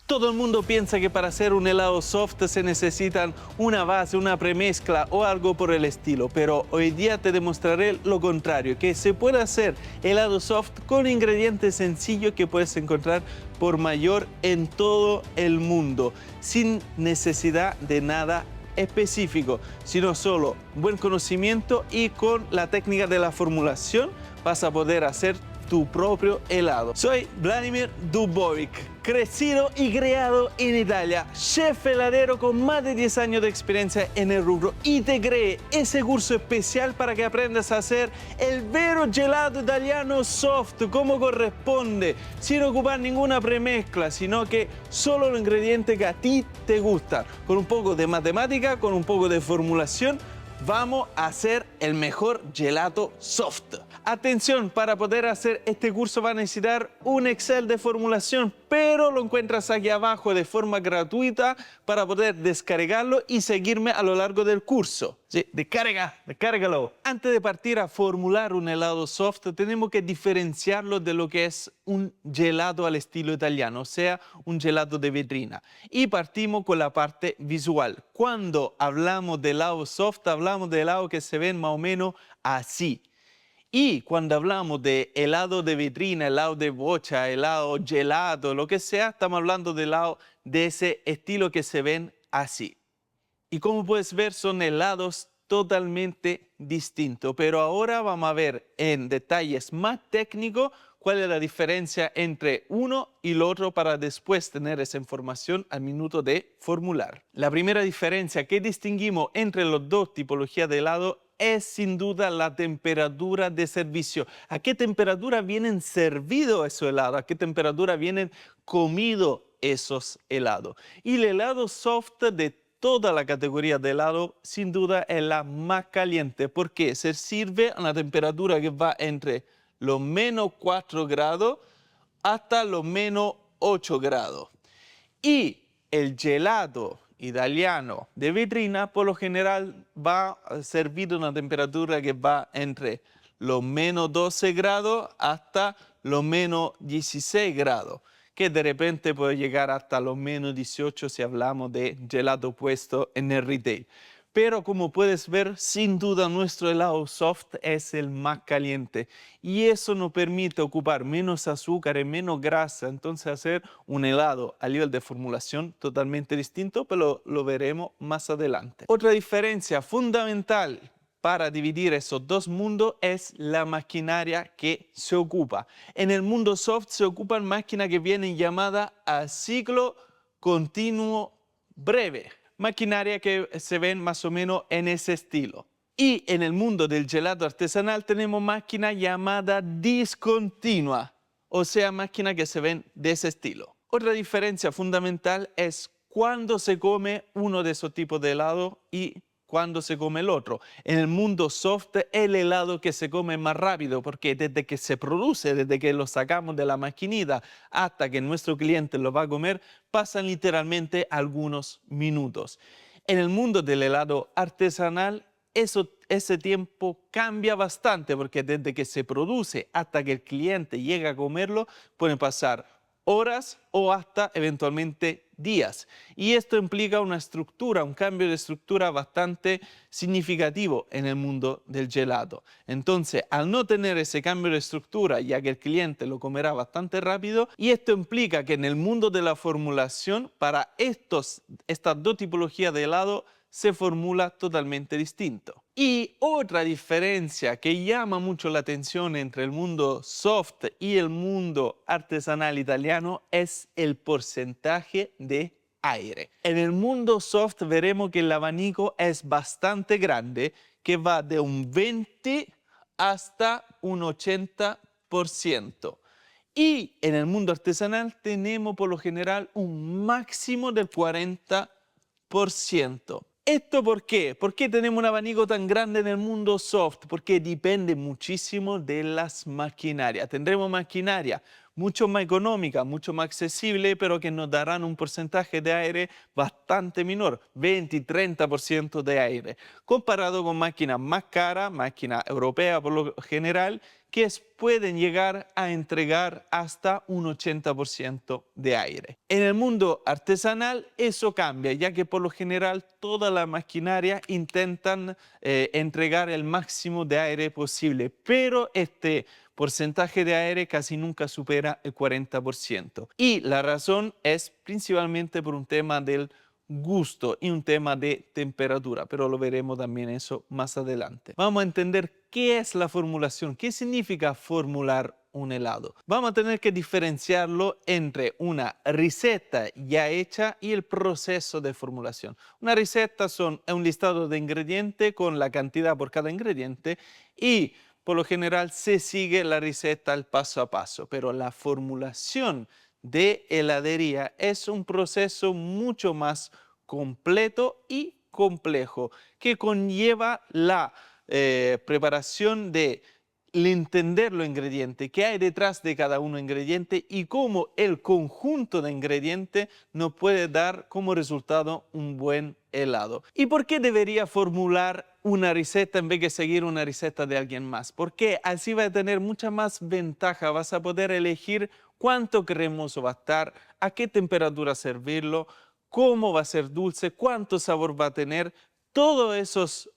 Todo el mundo piensa que para hacer un helado soft se necesitan una base, una premezcla o algo por el estilo, pero hoy día te demostraré lo contrario, que se puede hacer helado soft con ingredientes sencillos que puedes encontrar por mayor en todo el mundo, sin necesidad de nada específico, sino solo buen conocimiento y con la técnica de la formulación vas a poder hacer tu propio helado. Soy Vladimir Dubovic, crecido y criado en Italia, chef heladero con más de 10 años de experiencia en el rubro y te creé ese curso especial para que aprendas a hacer el vero gelato italiano soft como corresponde, sin ocupar ninguna premezcla, sino que solo los ingredientes que a ti te gustan, con un poco de matemática, con un poco de formulación. Vamos a hacer el mejor gelato soft. Atención, para poder hacer este curso va a necesitar un Excel de formulación, pero lo encuentras aquí abajo de forma gratuita para poder descargarlo y seguirme a lo largo del curso. Sí, descárgalo. Antes de partir a formular un helado soft, tenemos que diferenciarlo de lo que es un gelato al estilo italiano, o sea, un gelato de vitrina. Y partimos con la parte visual. Cuando hablamos de helado soft, hablamos de helado que se ven más o menos así. Y cuando hablamos de helado de vitrina, helado de bocha, helado gelato, lo que sea, estamos hablando de helado de ese estilo que se ven así. Y como puedes ver, son helados totalmente distintos. Pero ahora vamos a ver en detalles más técnicos cuál es la diferencia entre uno y el otro para después tener esa información al minuto de formular. La primera diferencia que distinguimos entre las dos tipologías de helado es sin duda la temperatura de servicio. ¿A qué temperatura vienen servidos esos helados? ¿A qué temperatura vienen comidos esos helados? Y el helado soft de toda la categoría de helado sin duda es la más caliente porque se sirve a una temperatura que va entre los menos 4 grados hasta los menos 8 grados. Y el gelato italiano de vitrina por lo general va a servir a una temperatura que va entre los menos 12 grados hasta los menos 16 grados, que de repente puede llegar hasta los menos 18 si hablamos de gelato puesto en el retail. Pero como puedes ver, sin duda nuestro helado soft es el más caliente y eso nos permite ocupar menos azúcar y menos grasa, entonces hacer un helado a nivel de formulación totalmente distinto, pero lo veremos más adelante. Otra diferencia fundamental para dividir esos dos mundos es la maquinaria que se ocupa. En el mundo soft se ocupan máquinas que vienen llamadas a ciclo continuo breve. Maquinaria que se ven más o menos en ese estilo. Y en el mundo del gelato artesanal tenemos máquinas llamadas discontinua, o sea, máquinas que se ven de ese estilo. Otra diferencia fundamental es cuándo se come uno de esos tipos de helado y cuando se come el otro. En el mundo soft, el helado que se come más rápido, porque desde que se produce, desde que lo sacamos de la maquinita hasta que nuestro cliente lo va a comer, pasan literalmente algunos minutos. En el mundo del helado artesanal, ese tiempo cambia bastante, porque desde que se produce hasta que el cliente llega a comerlo, pueden pasar horas o hasta eventualmente días. Y esto implica una estructura, un cambio de estructura bastante significativo en el mundo del gelato. Entonces, al no tener ese cambio de estructura, ya que el cliente lo comerá bastante rápido, y esto implica que en el mundo de la formulación, para estas dos tipologías de helado, se formula totalmente distinto. Y otra diferencia que llama mucho la atención entre el mundo soft y el mundo artesanal italiano es el porcentaje de aire. En el mundo soft veremos que el abanico es bastante grande, que va de un 20 hasta un 80%. Y en el mundo artesanal tenemos por lo general un máximo del 40%. ¿Esto por qué? ¿Por qué tenemos un abanico tan grande en el mundo soft? Porque depende muchísimo de las maquinarias. Tendremos maquinaria mucho más económica, mucho más accesible, pero que nos darán un porcentaje de aire bastante menor, 20-30% de aire, comparado con máquinas más caras, máquinas europeas por lo general, que pueden llegar a entregar hasta un 80% de aire. En el mundo artesanal eso cambia, ya que por lo general toda la maquinaria intentan entregar el máximo de aire posible, pero este porcentaje de aire casi nunca supera el 40%. Y la razón es principalmente por un tema del gusto y un tema de temperatura, pero lo veremos también eso más adelante. Vamos a entender qué es la formulación, qué significa formular un helado. Vamos a tener que diferenciarlo entre una receta ya hecha y el proceso de formulación. Una receta es un listado de ingredientes con la cantidad por cada ingrediente y por lo general se sigue la receta al paso a paso, pero la formulación de heladería es un proceso mucho más completo y complejo que conlleva la preparación de entender los ingredientes, qué hay detrás de cada uno ingrediente y cómo el conjunto de ingredientes nos puede dar como resultado un buen helado. ¿Y por qué debería formular una receta en vez de seguir una receta de alguien más? Porque así va a tener mucha más ventaja, vas a poder elegir cuánto cremoso va a estar, a qué temperatura servirlo, cómo va a ser dulce, cuánto sabor va a tener. Todos esos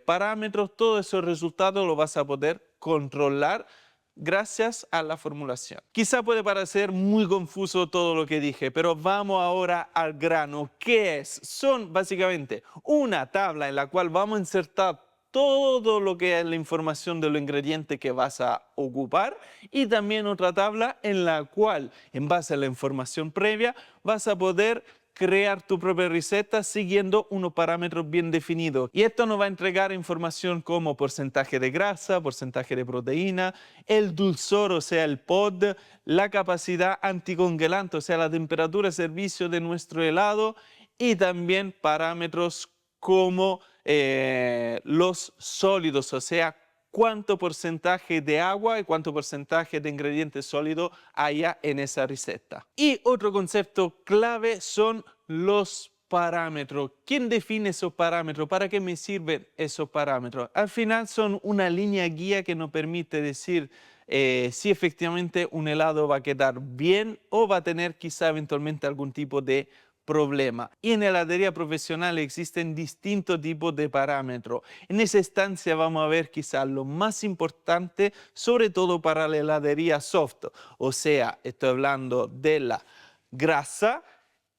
parámetros, todos esos resultados los vas a poder controlar gracias a la formulación. Quizá puede parecer muy confuso todo lo que dije, pero vamos ahora al grano. ¿Qué es? Son básicamente una tabla en la cual vamos a insertar todo lo que es la información de los ingredientes que vas a ocupar y también otra tabla en la cual, en base a la información previa, vas a poder crear tu propia receta siguiendo unos parámetros bien definidos. Y esto nos va a entregar información como porcentaje de grasa, porcentaje de proteína, el dulzor, o sea, el pod, la capacidad anticongelante, o sea, la temperatura de servicio de nuestro helado y también parámetros como los sólidos, o sea, cuánto porcentaje de agua y cuánto porcentaje de ingredientes sólidos haya en esa receta. Y otro concepto clave son los parámetros. ¿Quién define esos parámetros? ¿Para qué me sirven esos parámetros? Al final son una línea guía que nos permite decir si efectivamente un helado va a quedar bien o va a tener quizá eventualmente algún tipo de problema. Y en heladería profesional existen distintos tipos de parámetros. En esa instancia vamos a ver quizás lo más importante, sobre todo para la heladería soft. O sea, estoy hablando de la grasa,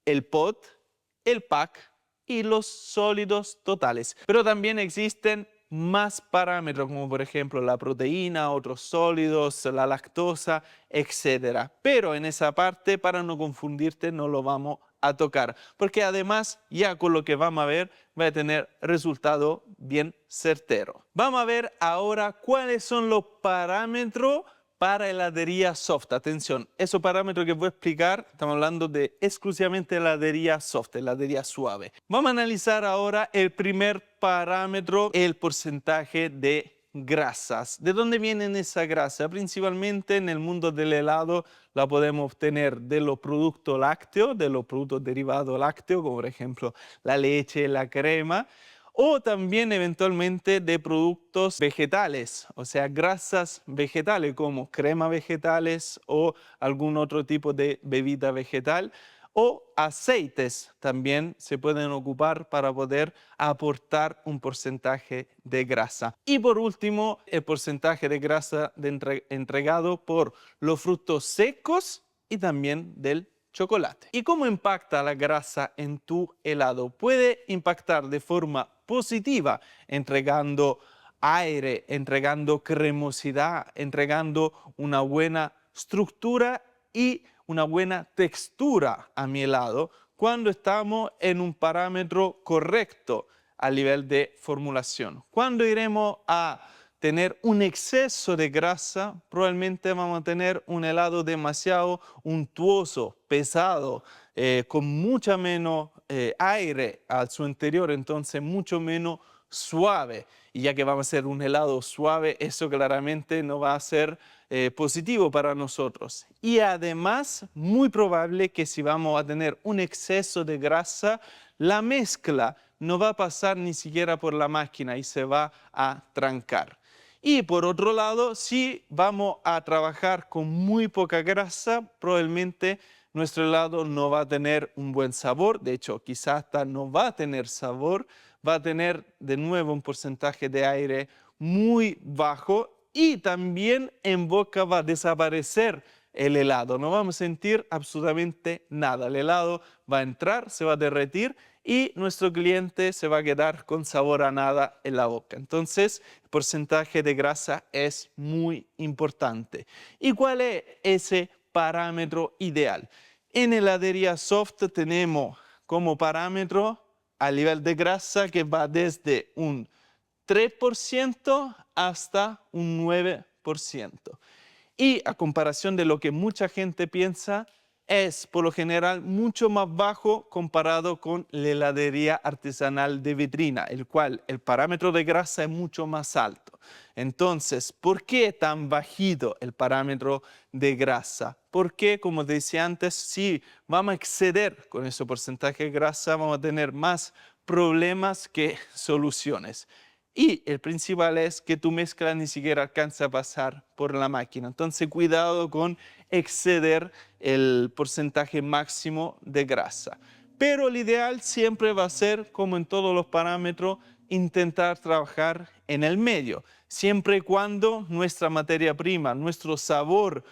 el pot, el pack y los sólidos totales. Pero también existen más parámetros, como por ejemplo la proteína, otros sólidos, la lactosa, etcétera. Pero en esa parte, para no confundirte, no lo vamos a tocar, porque además ya con lo que vamos a ver va a tener resultado bien certero. Vamos a ver ahora cuáles son los parámetros para heladería soft. Atención, esos parámetros que voy a explicar, estamos hablando de exclusivamente heladería soft, heladería suave. Vamos a analizar ahora el primer parámetro, el porcentaje de grasas. ¿De dónde vienen esa grasa? Principalmente en el mundo del helado la podemos obtener de los productos lácteos, de los productos derivados lácteos, como por ejemplo la leche, la crema, o también eventualmente de productos vegetales, o sea, grasas vegetales como crema vegetales o algún otro tipo de bebida vegetal, o aceites también se pueden ocupar para poder aportar un porcentaje de grasa. Y por último, el porcentaje de grasa entregado por los frutos secos y también del chocolate. ¿Y cómo impacta la grasa en tu helado? Puede impactar de forma positiva, entregando aire, entregando cremosidad, entregando una buena estructura y una buena textura a mi helado cuando estamos en un parámetro correcto a nivel de formulación. Cuando iremos a tener un exceso de grasa, probablemente vamos a tener un helado demasiado untuoso, pesado, con mucha menos aire a su interior, entonces mucho menos suave. Y ya que vamos a hacer un helado suave, eso claramente no va a ser positivo para nosotros. Y además, muy probable que si vamos a tener un exceso de grasa, la mezcla no va a pasar ni siquiera por la máquina y se va a trancar. Y por otro lado, si vamos a trabajar con muy poca grasa, probablemente nuestro helado no va a tener un buen sabor. De hecho, quizás hasta no va a tener sabor, va a tener de nuevo un porcentaje de aire muy bajo y también en boca va a desaparecer el helado. No vamos a sentir absolutamente nada. El helado va a entrar, se va a derretir y nuestro cliente se va a quedar con sabor a nada en la boca. Entonces, el porcentaje de grasa es muy importante. ¿Y cuál es ese parámetro ideal? En heladería soft tenemos como parámetro al nivel de grasa que va desde un 3% hasta un 9%. Y a comparación de lo que mucha gente piensa, es por lo general mucho más bajo comparado con la heladería artesanal de vitrina, el cual el parámetro de grasa es mucho más alto. Entonces, ¿por qué tan bajito el parámetro de grasa? Porque, como te decía antes, si vamos a exceder con ese porcentaje de grasa, vamos a tener más problemas que soluciones. Y el principal es que tu mezcla ni siquiera alcanza a pasar por la máquina. Entonces, cuidado con exceder el porcentaje máximo de grasa. Pero el ideal siempre va a ser, como en todos los parámetros, intentar trabajar en el medio, siempre y cuando nuestra materia prima, nuestro sabor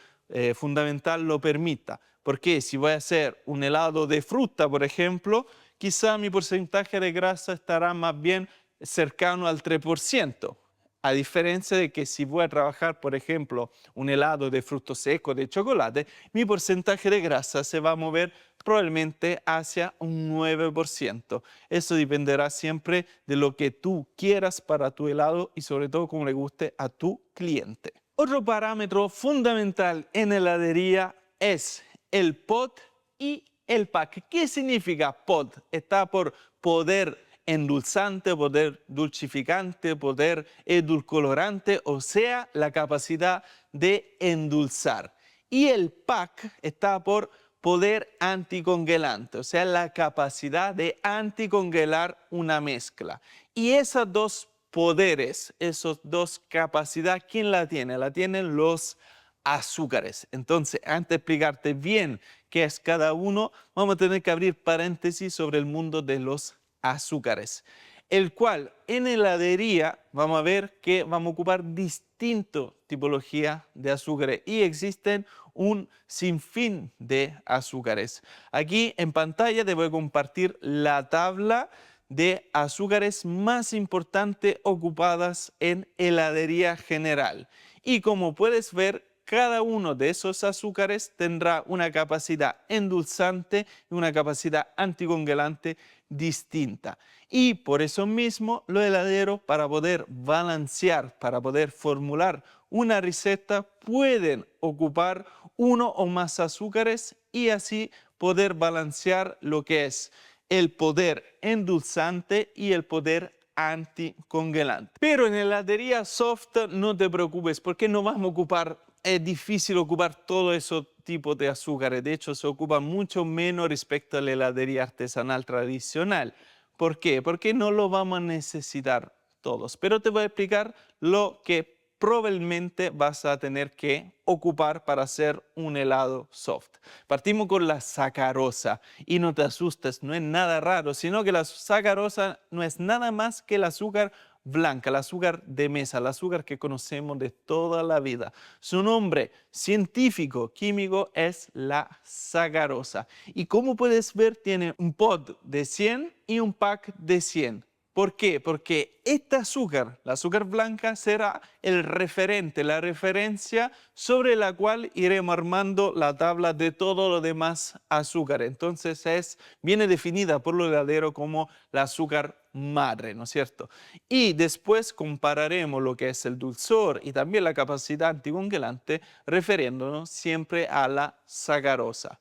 fundamental lo permita. Porque si voy a hacer un helado de fruta, por ejemplo, quizá mi porcentaje de grasa estará más bien cercano al 3%, a diferencia de que si voy a trabajar, por ejemplo, un helado de frutos secos, de chocolate, mi porcentaje de grasa se va a mover probablemente hacia un 9%. Eso dependerá siempre de lo que tú quieras para tu helado y sobre todo como le guste a tu cliente. Otro parámetro fundamental en heladería es el pod y el pack. ¿Qué significa pod? Está por poder endulzante, poder dulcificante, poder edulcorante, o sea, la capacidad de endulzar. Y el pack está por poder anticongelante, o sea, la capacidad de anticongelar una mezcla. Y esas dos poderes, esas dos capacidades, ¿quién la tiene? La tienen los azúcares. Entonces, antes de explicarte bien qué es cada uno, vamos a tener que abrir paréntesis sobre el mundo de los azúcares, el cual en heladería vamos a ver que vamos a ocupar distintas tipologías de azúcares y existen un sinfín de azúcares. Aquí en pantalla te voy a compartir la tabla de azúcares más importantes ocupadas en heladería general. Y como puedes ver, cada uno de esos azúcares tendrá una capacidad endulzante y una capacidad anticongelante distinta. Y por eso mismo los heladeros, para poder balancear, para poder formular una receta, pueden ocupar uno o más azúcares y así poder balancear lo que es el poder endulzante y el poder anticongelante. Pero en heladería soft no te preocupes porque no vamos a ocupar, es difícil ocupar todo esos tipos de azúcares. De hecho, se ocupa mucho menos respecto a la heladería artesanal tradicional. ¿Por qué? Porque no lo vamos a necesitar todos. Pero te voy a explicar lo que probablemente vas a tener que ocupar para hacer un helado soft. Partimos con la sacarosa y no te asustes, no es nada raro, sino que la sacarosa no es nada más que el azúcar blanca, el azúcar de mesa, el azúcar que conocemos de toda la vida. Su nombre científico, químico, es la sacarosa. Y como puedes ver, tiene un pod de 100 y un pack de 100. ¿Por qué? Porque este azúcar, la azúcar blanca, será el referente, la referencia sobre la cual iremos armando la tabla de todos los demás azúcares. Entonces viene definida por los heladeros como el azúcar madre, ¿no es cierto? Y después compararemos lo que es el dulzor y también la capacidad anticongelante, refiriéndonos siempre a la sacarosa.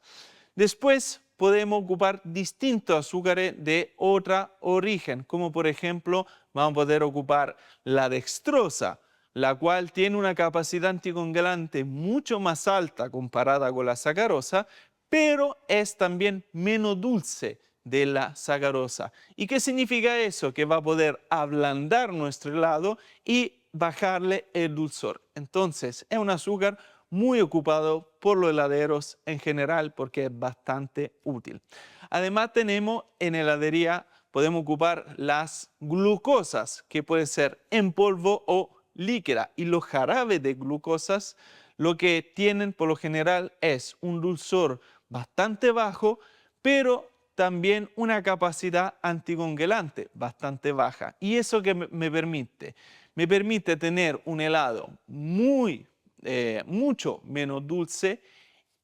Después podemos ocupar distintos azúcares de otro origen, como por ejemplo vamos a poder ocupar la dextrosa, la cual tiene una capacidad anticongelante mucho más alta comparada con la sacarosa, pero es también menos dulce de la sacarosa. ¿Y qué significa eso? Que va a poder ablandar nuestro helado y bajarle el dulzor. Entonces, es un azúcar muy ocupado por los heladeros en general porque es bastante útil. Además, tenemos en heladería, podemos ocupar las glucosas, que pueden ser en polvo o líquida. Y los jarabes de glucosas lo que tienen por lo general es un dulzor bastante bajo, pero también una capacidad anticongelante bastante baja. ¿Y eso que me permite? Me permite tener un helado mucho menos dulce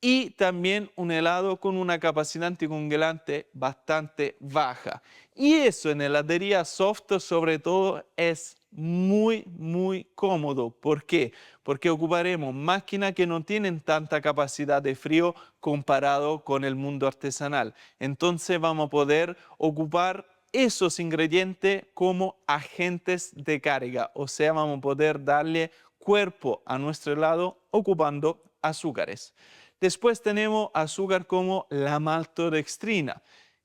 y también un helado con una capacidad anticongelante bastante baja. Y eso en heladería soft sobre todo es muy cómodo. ¿Por qué? Porque ocuparemos máquinas que no tienen tanta capacidad de frío comparado con el mundo artesanal. Entonces vamos a poder ocupar esos ingredientes como agentes de carga, o sea, vamos a poder darle cuerpo a nuestro helado ocupando azúcares. Después tenemos azúcar como la maltodextrina,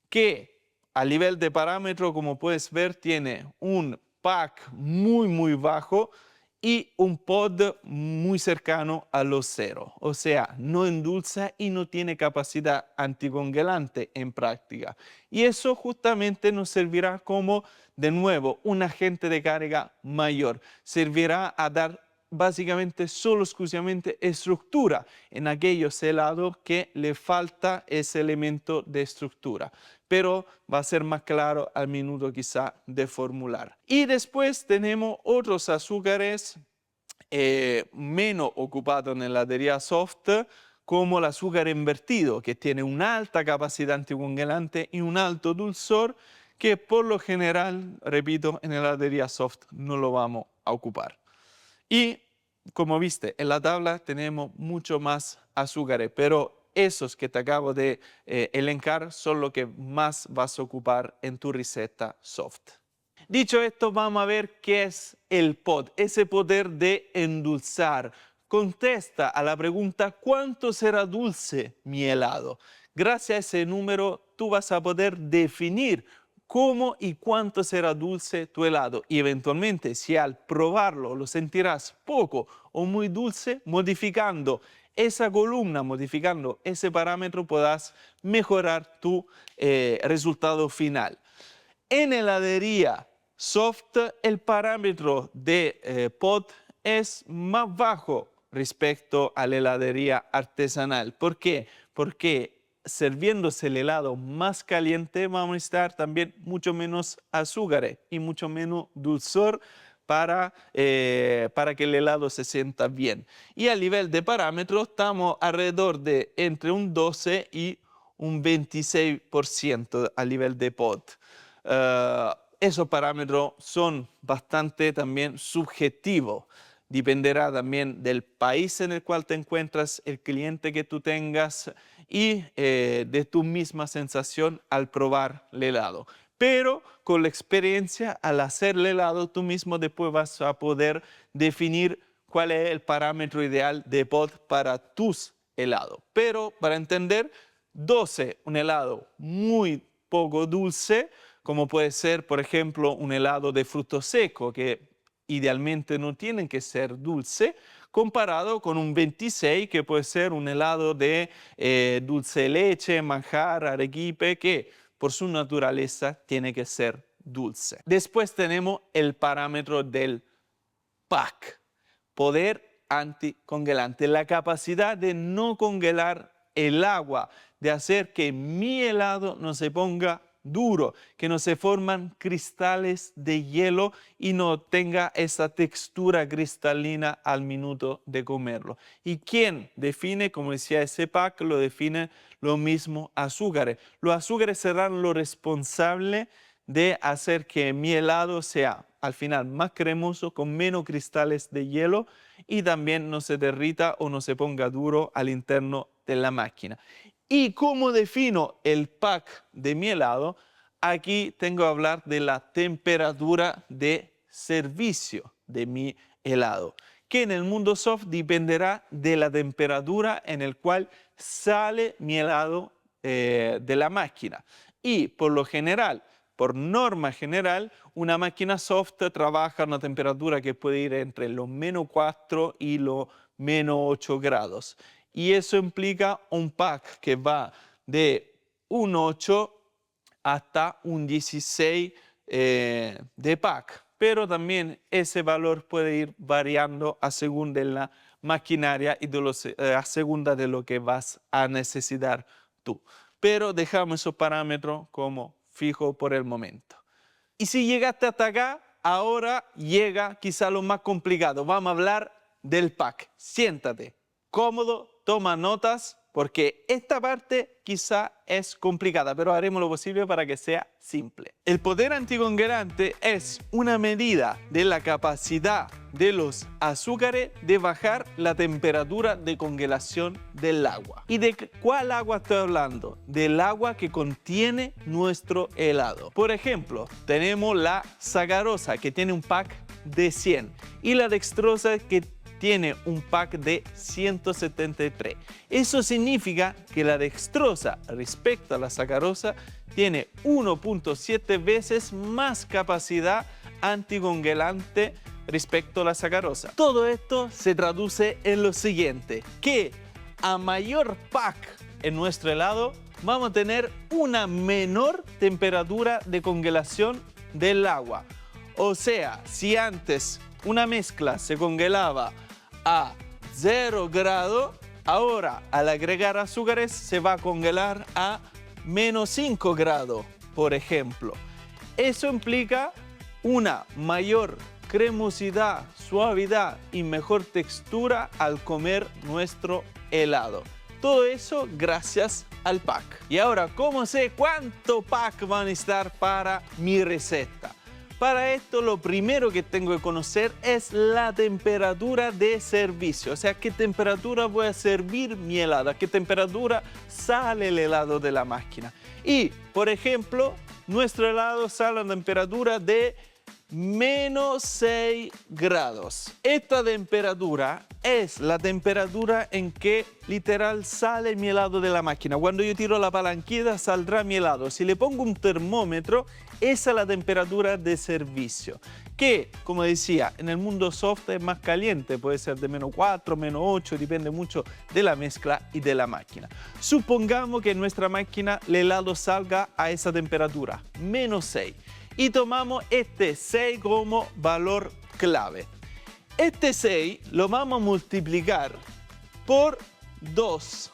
que a nivel de parámetro, como puedes ver, tiene un PAC muy bajo y un POD muy cercano a los cero. O sea, no endulza y no tiene capacidad anticongelante en práctica. Y eso justamente nos servirá como, de nuevo, un agente de carga mayor. Servirá a dar básicamente solo exclusivamente estructura en aquellos helados que le falta ese elemento de estructura, pero va a ser más claro al minuto quizá de formular. Y después tenemos otros azúcares menos ocupados en la heladería soft, como el azúcar invertido, que tiene una alta capacidad anticongelante y un alto dulzor, que por lo general, repito, en la heladería soft no lo vamos a ocupar. Y como viste, en la tabla tenemos mucho más azúcares, pero esos que te acabo de elencar son los que más vas a ocupar en tu receta soft. Dicho esto, vamos a ver qué es el POD, ese poder de endulzar. Contesta a la pregunta, ¿cuánto será dulce mi helado? Gracias a ese número, tú vas a poder definir cómo y cuánto será dulce tu helado. Y eventualmente, si al probarlo lo sentirás poco o muy dulce, modificando esa columna, modificando ese parámetro, podrás mejorar tu resultado final. En heladería soft, el parámetro de POD es más bajo respecto a la heladería artesanal. ¿Por qué? Porque sirviéndose el helado más caliente vamos a necesitar también mucho menos azúcar y mucho menos dulzor para que el helado se sienta bien. Y a nivel de parámetros estamos alrededor de entre un 12 y un 26% a nivel de POD. Esos parámetros son bastante también subjetivos. Dependerá también del país en el cual te encuentras, el cliente que tú tengas y de tu misma sensación al probar el helado. Pero con la experiencia, al hacer el helado, tú mismo después vas a poder definir cuál es el parámetro ideal de POD para tus helados. Pero para entender, 12, un helado muy poco dulce, como puede ser, por ejemplo, un helado de fruto seco, que idealmente no tienen que ser dulce, comparado con un 26, que puede ser un helado de dulce de leche, manjar, arequipe, que por su naturaleza tiene que ser dulce. Después tenemos el parámetro del PAC, poder anticongelante, la capacidad de no congelar el agua, de hacer que mi helado no se ponga duro, que no se forman cristales de hielo y no tenga esa textura cristalina al minuto de comerlo. ¿Y quién define, como decía ese PAC, lo define lo mismo azúcares? Los azúcares serán lo responsable de hacer que mi helado sea al final más cremoso, con menos cristales de hielo y también no se derrita o no se ponga duro al interno de la máquina. ¿Y cómo defino el PAC de mi helado? Aquí tengo que hablar de la temperatura de servicio de mi helado, que en el mundo soft dependerá de la temperatura en el cual sale mi helado de la máquina. Y por lo general, por norma general, una máquina soft trabaja a una temperatura que puede ir entre los -4 y los -8 grados. Y eso implica un pack que va de un 8 hasta un 16 de pack. Pero también ese valor puede ir variando a según de la maquinaria y a según de lo que vas a necesitar tú. Pero dejamos esos parámetros como fijo por el momento. Y si llegaste hasta acá, ahora llega quizá lo más complicado. Vamos a hablar del pack. Siéntate, cómodo, toma notas, porque esta parte quizá es complicada, pero haremos lo posible para que sea simple. El poder anticongelante es una medida de la capacidad de los azúcares de bajar la temperatura de congelación del agua. ¿Y de cuál agua estoy hablando? Del agua que contiene nuestro helado. Por ejemplo, tenemos la sacarosa, que tiene un pack de 100, y la dextrosa, que tiene un pack de 173. Eso significa que la dextrosa respecto a la sacarosa tiene 1.7 veces más capacidad anticongelante respecto a la sacarosa. Todo esto se traduce en lo siguiente, que a mayor pack en nuestro helado vamos a tener una menor temperatura de congelación del agua. O sea, si antes una mezcla se congelaba a 0 grados, ahora al agregar azúcares se va a congelar a -5 grados, por ejemplo. Eso implica una mayor cremosidad, suavidad y mejor textura al comer nuestro helado. Todo eso gracias al pack. Y ahora, ¿cómo sé cuánto pack van a necesitar para mi receta? Para esto, lo primero que tengo que conocer es la temperatura de servicio. O sea, qué temperatura voy a servir mi helado, a qué temperatura sale el helado de la máquina. Y, por ejemplo, nuestro helado sale a una temperatura de -6 grados. Esta temperatura es la temperatura en que literal sale mi helado de la máquina. Cuando yo tiro la palanquita saldrá mi helado. Si le pongo un termómetro, esa es la temperatura de servicio. Que, como decía, en el mundo soft es más caliente. Puede ser de -4, -8, depende mucho de la mezcla y de la máquina. Supongamos que en nuestra máquina el helado salga a esa temperatura, -6. Y tomamos este 6 como valor clave. Este 6 lo vamos a multiplicar por 2.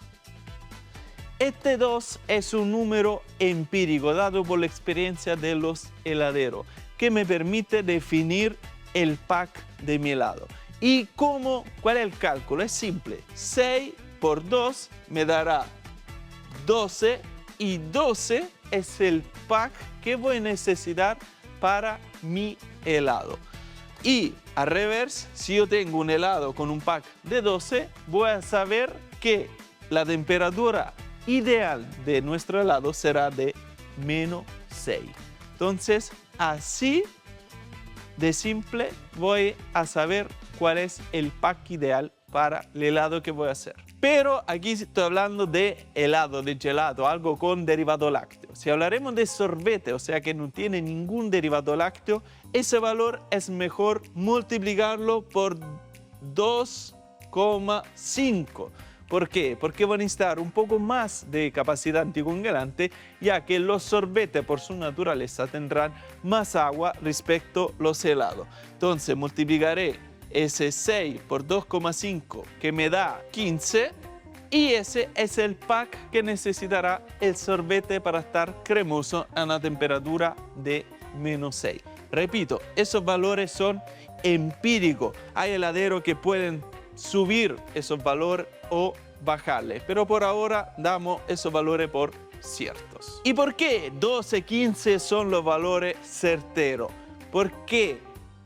Este 2 es un número empírico dado por la experiencia de los heladeros que me permite definir el pack de mi helado. ¿Y cuál es el cálculo? Es simple. 6 por 2 me dará 12 y 12 es el pack que voy a necesitar para mi helado. Y al revés, si yo tengo un helado con un pack de 12, voy a saber que la temperatura ideal de nuestro helado será de -6. Entonces, así de simple voy a saber cuál es el pack ideal para el helado que voy a hacer. Pero aquí estoy hablando de helado, de gelato, algo con derivado lácteo. Si hablaremos de sorbete, o sea que no tiene ningún derivado lácteo, ese valor es mejor multiplicarlo por 2,5. ¿Por qué? Porque van a necesitar un poco más de capacidad anticongelante, ya que los sorbetes por su naturaleza tendrán más agua respecto a los helados. Entonces multiplicaré ese 6 por 2,5 que me da 15 y ese es el pack que necesitará el sorbete para estar cremoso a una temperatura de -6. Repito, esos valores son empíricos. Hay heladeros que pueden subir esos valores o bajarles, pero por ahora damos esos valores por ciertos. ¿Y por qué 12, 15 son los valores certeros? Porque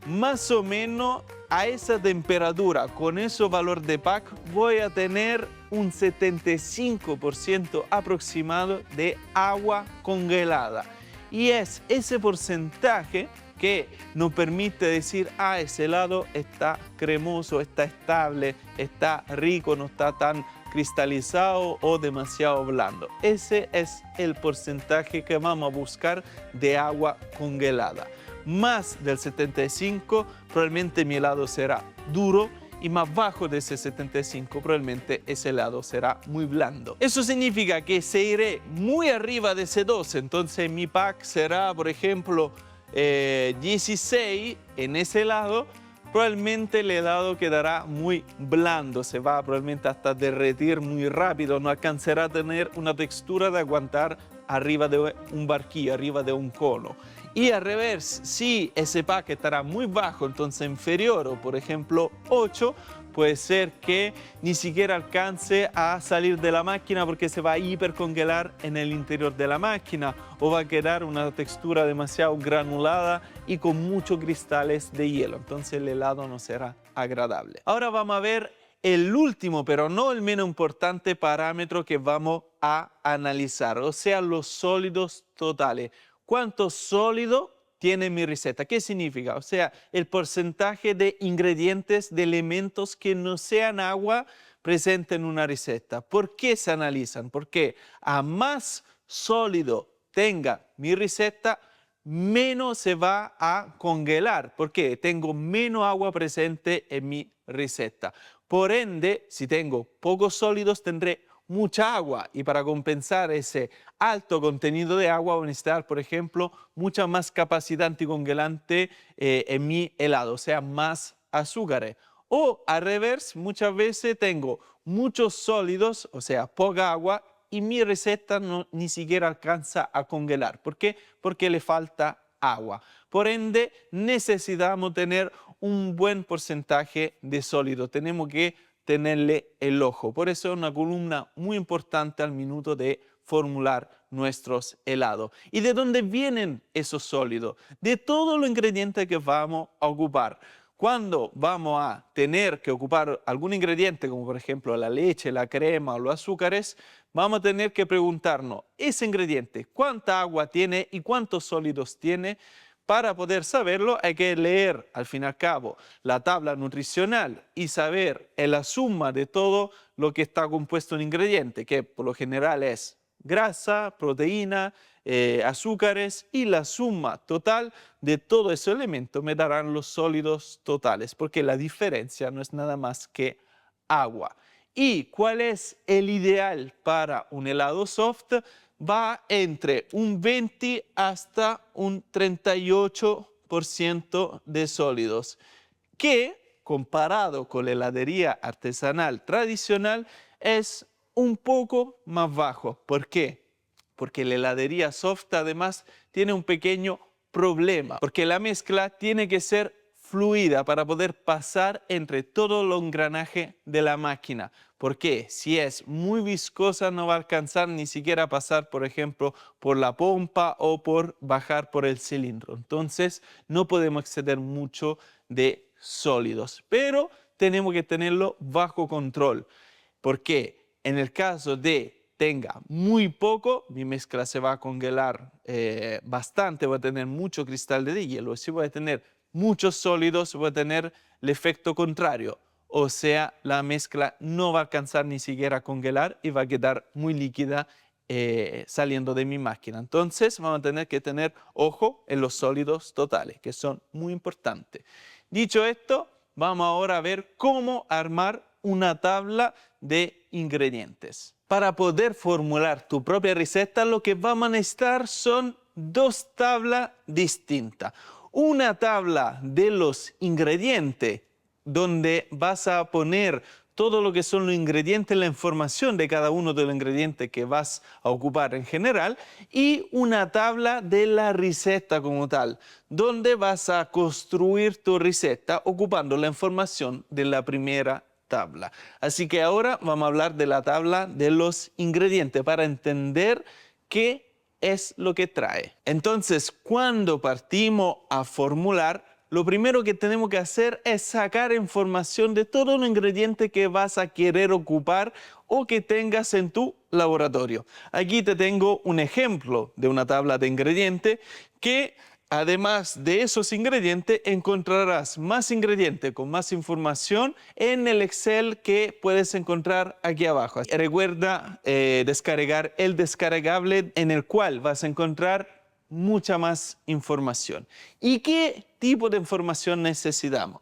más o menos a esa temperatura, con ese valor de pack, voy a tener un 75% aproximado de agua congelada. Y es ese porcentaje que nos permite decir, ah, ese helado está cremoso, está estable, está rico, no está tan cristalizado o demasiado blando. Ese es el porcentaje que vamos a buscar de agua congelada. Más del 75, probablemente mi helado será duro, y más bajo de ese 75, probablemente ese helado será muy blando. Eso significa que si iré muy arriba de ese 12, entonces mi pack será, por ejemplo, 16 en ese helado, probablemente el helado quedará muy blando, se va probablemente hasta derretir muy rápido, no alcanzará a tener una textura de aguantar arriba de un barquillo, arriba de un cono. Y al revés, si ese pack estará muy bajo, entonces inferior, o por ejemplo 8, puede ser que ni siquiera alcance a salir de la máquina porque se va a hipercongelar en el interior de la máquina, o va a quedar una textura demasiado granulada y con muchos cristales de hielo. Entonces el helado no será agradable. Ahora vamos a ver el último, pero no el menos importante parámetro que vamos a analizar, o sea, los sólidos totales. ¿Cuánto sólido tiene mi receta? ¿Qué significa? O sea, el porcentaje de ingredientes, de elementos que no sean agua presente en una receta. ¿Por qué se analizan? Porque a más sólido tenga mi receta, menos se va a congelar, porque tengo menos agua presente en mi receta. Por ende, si tengo pocos sólidos, tendré mucha agua, y para compensar ese alto contenido de agua voy a necesitar, por ejemplo, mucha más capacidad anticongelante en mi helado, o sea, más azúcares. O al revés, muchas veces tengo muchos sólidos, o sea, poca agua, y mi receta no, ni siquiera alcanza a congelar. ¿Por qué? Porque le falta agua. Por ende, necesitamos tener un buen porcentaje de sólido. Tenemos que tenerle el ojo. Por eso es una columna muy importante al minuto de formular nuestros helados. ¿Y de dónde vienen esos sólidos? De todos los ingredientes que vamos a ocupar. Cuando vamos a tener que ocupar algún ingrediente, como por ejemplo la leche, la crema o los azúcares, vamos a tener que preguntarnos, ese ingrediente, ¿cuánta agua tiene y cuántos sólidos tiene? Para poder saberlo hay que leer, al fin y al cabo, la tabla nutricional y saber la suma de todo lo que está compuesto en ingrediente, que por lo general es grasa, proteína, azúcares, y la suma total de todo ese elemento me darán los sólidos totales, porque la diferencia no es nada más que agua. ¿Y cuál es el ideal para un helado soft? Va entre un 20 hasta un 38% de sólidos, que comparado con la heladería artesanal tradicional es un poco más bajo. ¿Por qué? Porque la heladería soft además tiene un pequeño problema, porque la mezcla tiene que ser fluida para poder pasar entre todo los engranajes de la máquina. Porque si es muy viscosa no va a alcanzar ni siquiera a pasar, por ejemplo, por la pompa o por bajar por el cilindro. Entonces no podemos exceder mucho de sólidos, pero tenemos que tenerlo bajo control. Porque en el caso de tenga muy poco, mi mezcla se va a congelar bastante, voy a tener mucho cristal de hielo. Si voy a tener muchos sólidos, voy a tener el efecto contrario. O sea, la mezcla no va a alcanzar ni siquiera a congelar y va a quedar muy líquida saliendo de mi máquina. Entonces vamos a tener que tener ojo en los sólidos totales, que son muy importantes. Dicho esto, vamos ahora a ver cómo armar una tabla de ingredientes. Para poder formular tu propia receta, lo que vamos a necesitar son dos tablas distintas. Una tabla de los ingredientes, donde vas a poner todo lo que son los ingredientes, la información de cada uno de los ingredientes que vas a ocupar en general, y una tabla de la receta como tal, donde vas a construir tu receta ocupando la información de la primera tabla. Así que ahora vamos a hablar de la tabla de los ingredientes para entender qué es lo que trae. Entonces, cuando partimos a formular, lo primero que tenemos que hacer es sacar información de todos los ingredientes que vas a querer ocupar o que tengas en tu laboratorio. Aquí te tengo un ejemplo de una tabla de ingredientes que además de esos ingredientes, encontrarás más ingredientes con más información en el Excel que puedes encontrar aquí abajo. Recuerda descargar el descargable en el cual vas a encontrar mucha más información. ¿Y qué tipo de información necesitamos?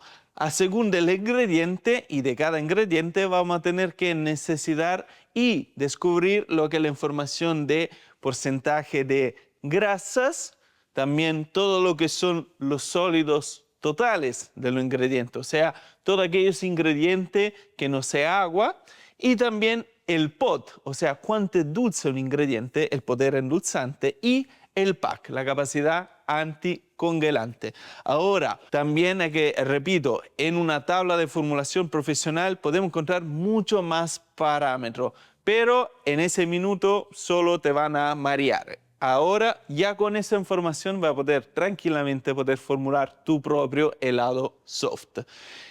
Según del ingrediente y de cada ingrediente vamos a tener que necesitar y descubrir lo que es la información de porcentaje de grasas, también todo lo que son los sólidos totales de los ingredientes, o sea, todos aquellos ingredientes que no sea agua, y también el POT, o sea, cuánto es dulce un ingrediente, el poder endulzante, y el PAC, la capacidad anticongelante. Ahora, también hay que, repito, en una tabla de formulación profesional podemos encontrar mucho más parámetros, pero en ese minuto solo te van a marear. Ahora, ya con esa información vas a poder tranquilamente formular tu propio helado soft.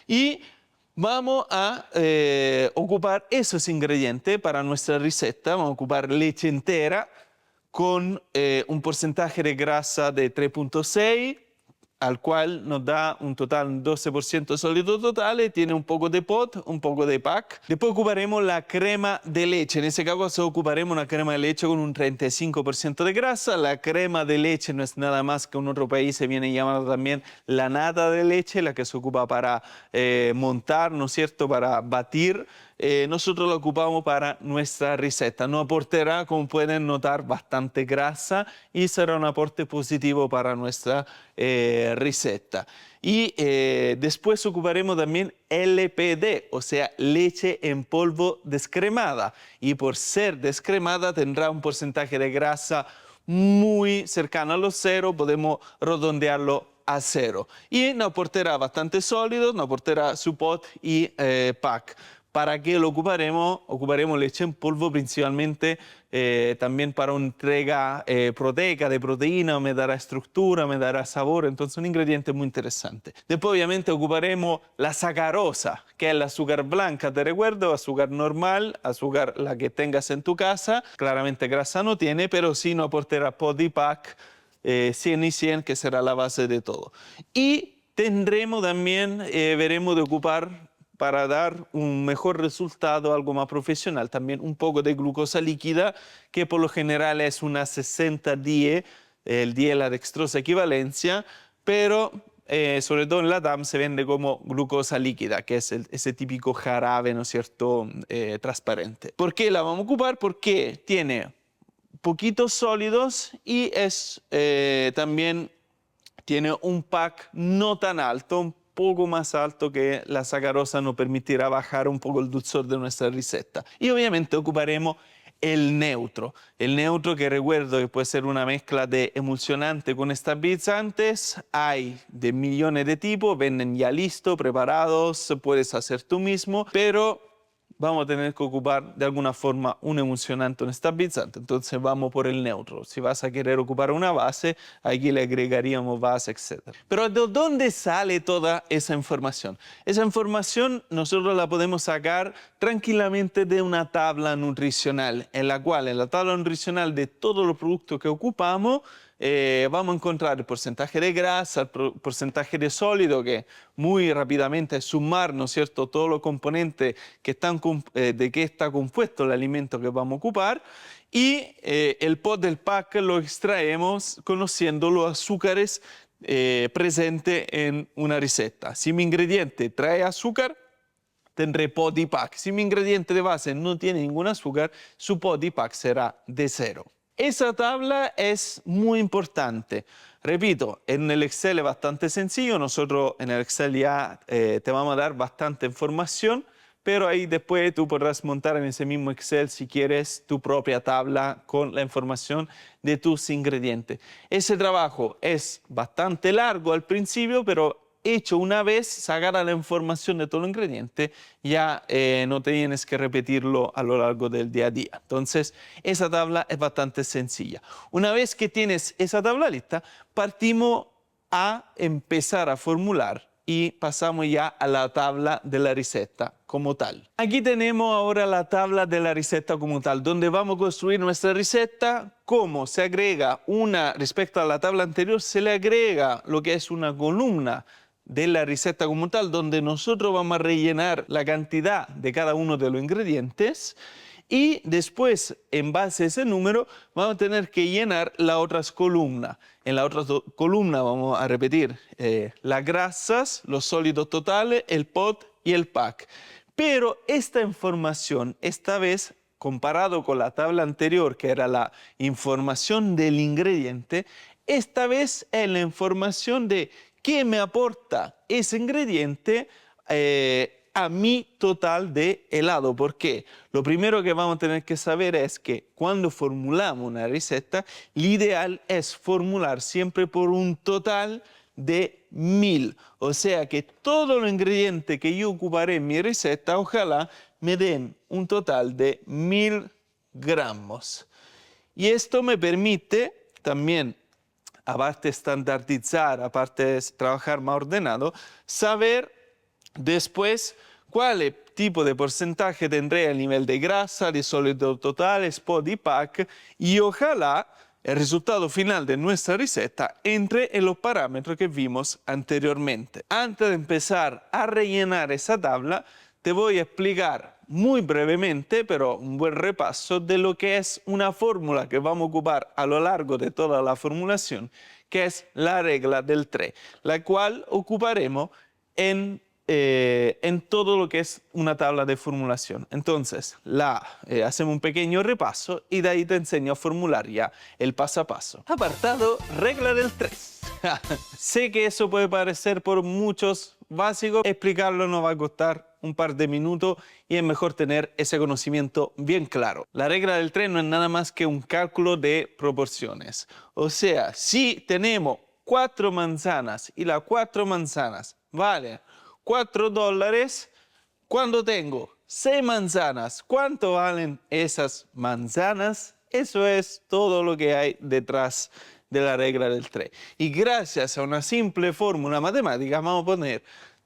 Y vamos a ocupar esos ingredientes para nuestra receta. Vamos a ocupar leche entera con un porcentaje de grasa de 3.6, al cual nos da un total 12% sólido total, tiene un poco de pot, un poco de PAC. Después ocuparemos la crema de leche, en este caso ocuparemos una crema de leche con un 35% de grasa. La crema de leche no es nada más que en otro país se viene llamada también la nata de leche, la que se ocupa para montar, ¿no es cierto?, para batir. Nosotros la ocupamos para nuestra receta. Nos aportará, como pueden notar, bastante grasa y será un aporte positivo para nuestra receta. Y después ocuparemos también LPD, o sea, leche en polvo descremada. Y por ser descremada tendrá un porcentaje de grasa muy cercano a los 0, podemos redondearlo a 0. Y nos aportará bastante sólido, nos aportará su pot y PAC. ¿Para qué lo ocuparemos? Ocuparemos leche en polvo principalmente también para una entrega proteica, de proteína, me dará estructura, me dará sabor, entonces un ingrediente muy interesante. Después obviamente ocuparemos la sacarosa, que es el azúcar blanca, te recuerdo, azúcar normal, azúcar la que tengas en tu casa, claramente grasa no tiene, pero sí nos aportará PODIPAC 100 y 100, que será la base de todo. Y tendremos también, veremos de ocupar, para dar un mejor resultado, algo más profesional, también un poco de glucosa líquida, que por lo general es una 60-10, el 10 es la dextrosa equivalencia, pero sobre todo en la TAM se vende como glucosa líquida, que es ese típico jarabe, ¿no es cierto?, transparente. ¿Por qué la vamos a ocupar? Porque tiene poquitos sólidos y también tiene un PAC no tan alto, un poco más alto que la sacarosa, nos permitirá bajar un poco el dulzor de nuestra receta. Y obviamente ocuparemos el neutro que recuerdo que puede ser una mezcla de emulsionante con estabilizantes. Hay de millones de tipos, venden ya listos, preparados, puedes hacer tú mismo, pero vamos a tener que ocupar de alguna forma un emulsionante, un estabilizante, entonces vamos por el neutro. Si vas a querer ocupar una base, aquí le agregaríamos base, etc. Pero ¿de dónde sale toda esa información? Esa información nosotros la podemos sacar tranquilamente de una tabla nutricional, en la cual en la tabla nutricional de todos los productos que ocupamos, vamos a encontrar el porcentaje de grasa, el porcentaje de sólido, que muy rápidamente es sumar, ¿no es cierto?, todos los componentes que están de qué está compuesto el alimento que vamos a ocupar, y el pot del PAC lo extraemos conociendo los azúcares presentes en una receta. Si mi ingrediente trae azúcar, tendré pot y PAC. Si mi ingrediente de base no tiene ningún azúcar, su pot y PAC será de 0. Esa tabla es muy importante. Repito, en el Excel es bastante sencillo. Nosotros en el Excel ya te vamos a dar bastante información, pero ahí después tú podrás montar en ese mismo Excel, si quieres, tu propia tabla con la información de tus ingredientes. Ese trabajo es bastante largo al principio, pero hecho una vez, sacada la información de todos los ingredientes, ya no tienes que repetirlo a lo largo del día a día. Entonces, esa tabla es bastante sencilla. Una vez que tienes esa tabla lista, partimos a empezar a formular y pasamos ya a la tabla de la receta como tal. Aquí tenemos ahora la tabla de la receta como tal, donde vamos a construir nuestra receta. Como se agrega respecto a la tabla anterior, se le agrega lo que es una columna de la receta como tal, donde nosotros vamos a rellenar la cantidad de cada uno de los ingredientes. Y después, en base a ese número, vamos a tener que llenar las otras columnas. En la otra columna vamos a repetir las grasas, los sólidos totales, el pot y el pack. Pero esta información, esta vez, comparado con la tabla anterior, que era la información del ingrediente, esta vez es la información de qué me aporta ese ingrediente a mi total de helado. ¿Por qué? Lo primero que vamos a tener que saber es que cuando formulamos una receta, lo ideal es formular siempre por un total de 1000. O sea que todos los ingredientes que yo ocuparé en mi receta, ojalá me den un total de 1000 gramos. Y esto me permite también, aparte de estandarizar, aparte de trabajar más ordenado, saber después cuál tipo de porcentaje tendré a nivel de grasa, de sólido total, spot y pack, y ojalá el resultado final de nuestra receta entre en los parámetros que vimos anteriormente. Antes de empezar a rellenar esa tabla, te voy a explicar muy brevemente, pero un buen repaso de lo que es una fórmula que vamos a ocupar a lo largo de toda la formulación, que es la regla del 3, la cual ocuparemos en todo lo que es una tabla de formulación. Entonces, hacemos un pequeño repaso y de ahí te enseño a formular ya el paso a paso. Apartado, regla del 3. Sé que eso puede parecer por muchos básico, explicarlo nos va a costar un par de minutos y es mejor tener ese conocimiento bien claro. La regla del 3 no es nada más que un cálculo de proporciones. O sea, si tenemos 4 manzanas y las 4 manzanas valen $4, cuando tengo 6 manzanas, ¿cuánto valen esas manzanas? Eso es todo lo que hay detrás de la regla del 3. Y gracias a una simple fórmula matemática vamos a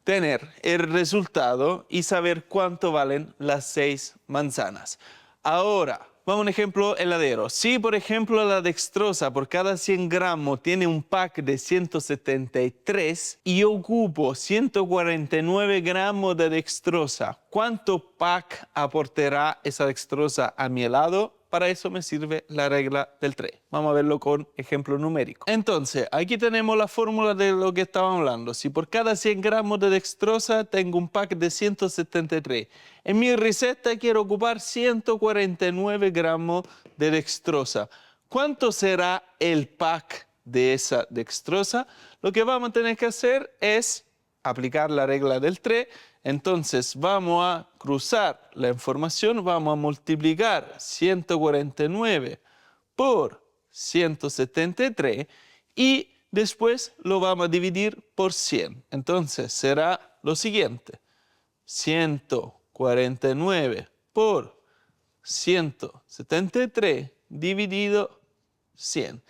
tener el resultado y saber cuánto valen las 6 manzanas. Ahora, vamos a un ejemplo heladero. Si, por ejemplo, la dextrosa por cada 100 gramos tiene un pack de 173 y yo ocupo 149 gramos de dextrosa, ¿cuánto pack aportará esa dextrosa a mi helado? Para eso me sirve la regla del 3. Vamos a verlo con ejemplo numérico. Entonces, aquí tenemos la fórmula de lo que estábamos hablando. Si por cada 100 gramos de dextrosa tengo un pack de 173, en mi receta quiero ocupar 149 gramos de dextrosa. ¿Cuánto será el pack de esa dextrosa? Lo que vamos a tener que hacer es aplicar la regla del 3. Entonces vamos a cruzar la información, vamos a multiplicar 149 por 173 y después lo vamos a dividir por 100. Entonces será lo siguiente, 149 por 173 dividido 100.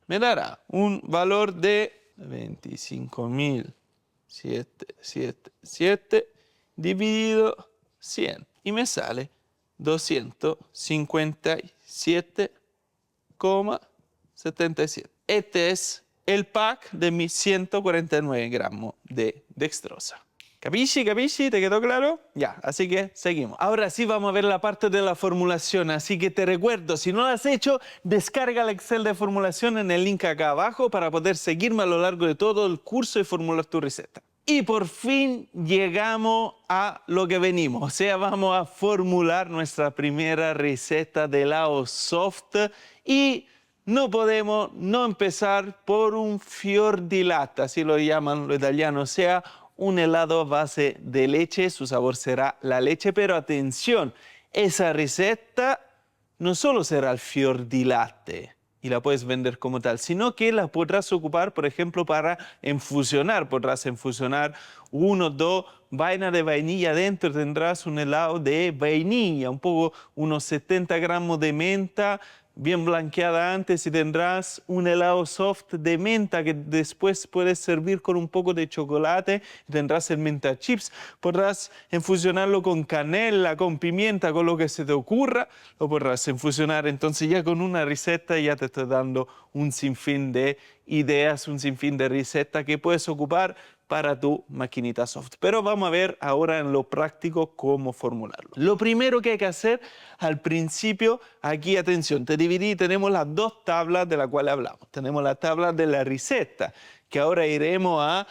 Me dará un valor de 25.777 dividido 100 y me sale 257,77. Este es el pack de mis 149 gramos de dextrosa. ¿Capisci? ¿Capisci? ¿Te quedó claro? Ya, así que seguimos. Ahora sí vamos a ver la parte de la formulación, así que te recuerdo, si no lo has hecho, descarga el Excel de formulación en el link acá abajo para poder seguirme a lo largo de todo el curso y formular tu receta. Y por fin llegamos a lo que venimos, o sea, vamos a formular nuestra primera receta de helado soft y no podemos no empezar por un fior di latte, así lo llaman los italianos, o sea, un helado a base de leche, su sabor será la leche, pero atención, esa receta no solo será el fior di latte y la puedes vender como tal, sino que la podrás ocupar, por ejemplo, para infusionar. Podrás infusionar 1 o 2 vainas de vainilla dentro, tendrás un helado de vainilla, un poco, unos 70 gramos de menta, bien blanqueada antes y tendrás un helado soft de menta que después puedes servir con un poco de chocolate. Tendrás el menta chips. Podrás infusionarlo con canela, con pimienta, con lo que se te ocurra. Lo podrás infusionar. Entonces ya con una receta ya te estoy dando un sinfín de ideas, un sinfín de recetas que puedes ocupar para tu maquinita soft. Pero vamos a ver ahora en lo práctico cómo formularlo. Lo primero que hay que hacer al principio, aquí atención, te dividí, tenemos las dos tablas de las cuales hablamos. Tenemos la tabla de la receta, que ahora iremos a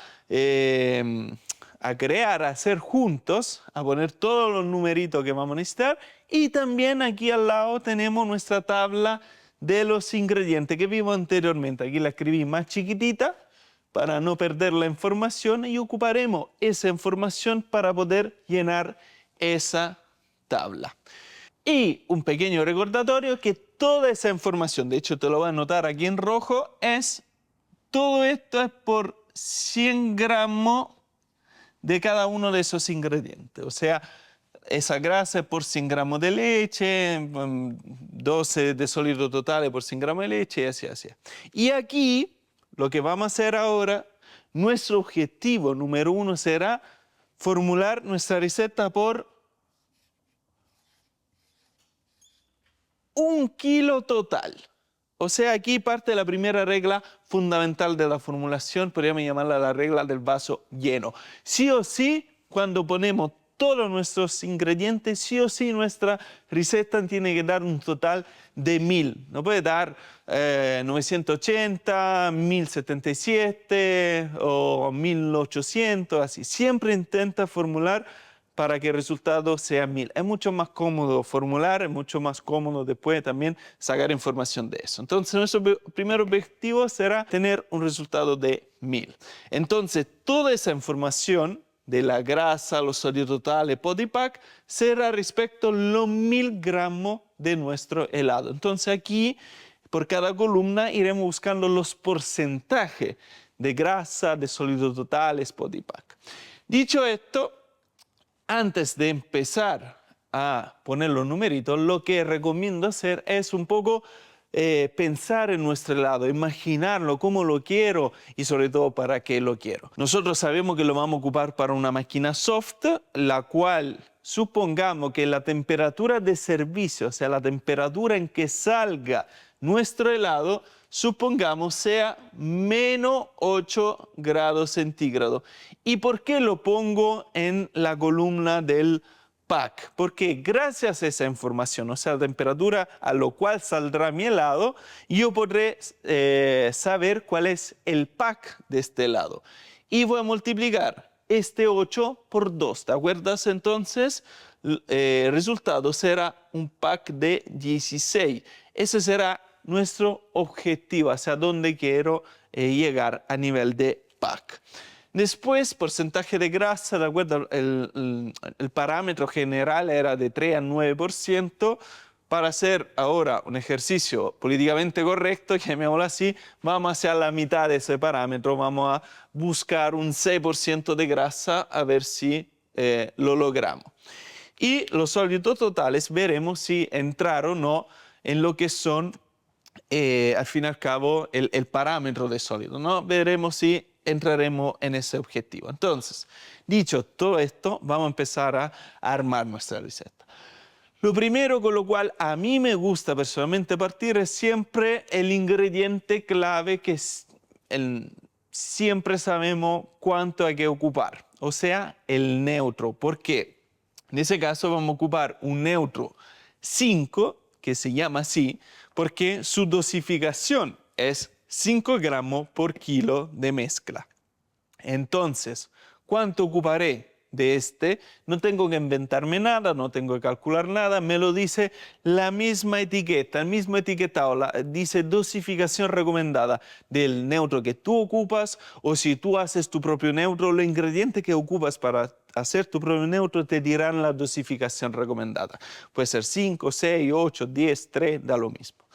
crear, a hacer juntos, a poner todos los numeritos que vamos a necesitar. Y también aquí al lado tenemos nuestra tabla de los ingredientes que vimos anteriormente. Aquí la escribí más chiquitita para no perder la información y ocuparemos esa información para poder llenar esa tabla. Y un pequeño recordatorio que toda esa información, de hecho te lo voy a anotar aquí en rojo, todo esto es por 100 gramos de cada uno de esos ingredientes. O sea, esa grasa es por 100 gramos de leche, 12 de sólido total por 100 gramos de leche y así. Y aquí lo que vamos a hacer ahora, nuestro objetivo número 1 será formular nuestra receta por 1 kilo total. O sea, aquí parte la primera regla fundamental de la formulación, podríamos llamarla la regla del vaso lleno. Sí o sí, cuando ponemos todos nuestros ingredientes, sí o sí nuestra receta tiene que dar un total de 1000. No puede dar 980, 1077 o 1800, así. Siempre intenta formular para que el resultado sea 1000. Es mucho más cómodo formular, es mucho más cómodo después también sacar información de eso. Entonces, nuestro primer objetivo será tener un resultado de 1000. Entonces, toda esa información de la grasa, los sólidos totales, body pack, será respecto a los 1000 gramos de nuestro helado. Entonces, aquí, por cada columna, iremos buscando los porcentajes de grasa, de sólidos totales, body pack. Dicho esto, antes de empezar a poner los numeritos, lo que recomiendo hacer es un poco pensar en nuestro helado, imaginarlo, cómo lo quiero y sobre todo para qué lo quiero. Nosotros sabemos que lo vamos a ocupar para una máquina soft, la cual supongamos que la temperatura de servicio, o sea, la temperatura en que salga nuestro helado, supongamos sea menos 8 grados centígrados. ¿Y por qué lo pongo en la columna del pack? Porque gracias a esa información, o sea, la temperatura a lo cual saldrá mi helado, yo podré saber cuál es el pack de este helado. Y voy a multiplicar este 8 por 2, ¿te acuerdas? Entonces, el resultado será un pack de 16. Ese será nuestro objetivo, hacia dónde quiero llegar a nivel de pack. Después, porcentaje de grasa, de acuerdo, el parámetro general era de 3 al 9%. Para hacer ahora un ejercicio políticamente correcto, llamémoslo así, vamos hacia la mitad de ese parámetro, vamos a buscar un 6% de grasa a ver si lo logramos. Y los sólidos totales veremos si entraron o no en lo que son, al fin y al cabo, el parámetro de sólido, ¿no? Veremos si entraremos en ese objetivo. Entonces, dicho todo esto, vamos a empezar a armar nuestra receta. Lo primero con lo cual a mí me gusta personalmente partir es siempre el ingrediente clave que siempre sabemos cuánto hay que ocupar, o sea, el neutro. ¿Por qué? En ese caso vamos a ocupar un neutro 5, que se llama así, porque su dosificación es 5 gramos por kilo de mezcla. Entonces, ¿cuánto ocuparé de este? No tengo que inventarme nada, no tengo que calcular nada, me lo dice la misma etiqueta, el mismo etiquetado, dice dosificación recomendada del neutro que tú ocupas, o si tú haces tu propio neutro, los ingredientes que ocupas para hacer tu propio neutro te dirán la dosificación recomendada. Puede ser 5, 6, 8, 10, 3, da lo mismo.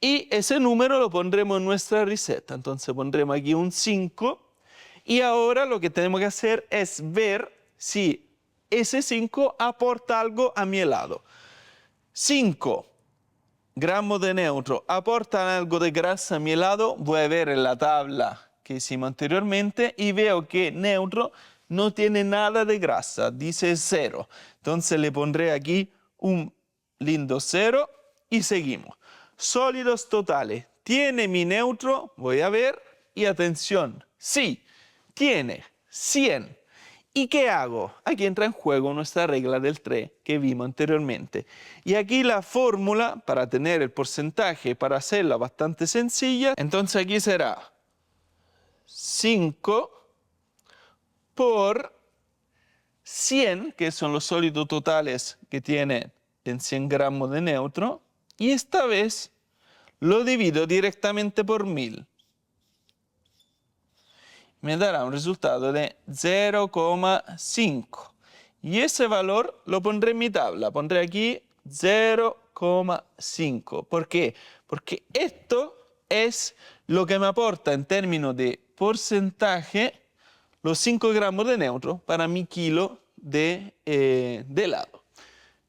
Y ese número lo pondremos en nuestra receta, entonces pondremos aquí un 5, y ahora lo que tenemos que hacer es ver si ese 5 aporta algo a mi helado. 5 gramos de neutro aportan algo de grasa a mi helado, voy a ver en la tabla que hicimos anteriormente y veo que neutro no tiene nada de grasa, dice 0. Entonces le pondré aquí un lindo 0 y seguimos. Sólidos totales. ¿Tiene mi neutro? Voy a ver y atención. Sí, tiene 100. ¿Y qué hago? Aquí entra en juego nuestra regla del 3 que vimos anteriormente. Y aquí la fórmula para tener el porcentaje, para hacerla bastante sencilla, entonces aquí será 5 por 100, que son los sólidos totales que tiene en 100 gramos de neutro, y esta vez lo divido directamente por 1000. Me dará un resultado de 0,5. Y ese valor lo pondré en mi tabla. Pondré aquí 0,5. ¿Por qué? Porque esto es lo que me aporta en términos de porcentaje los 5 gramos de neutro para mi kilo de helado.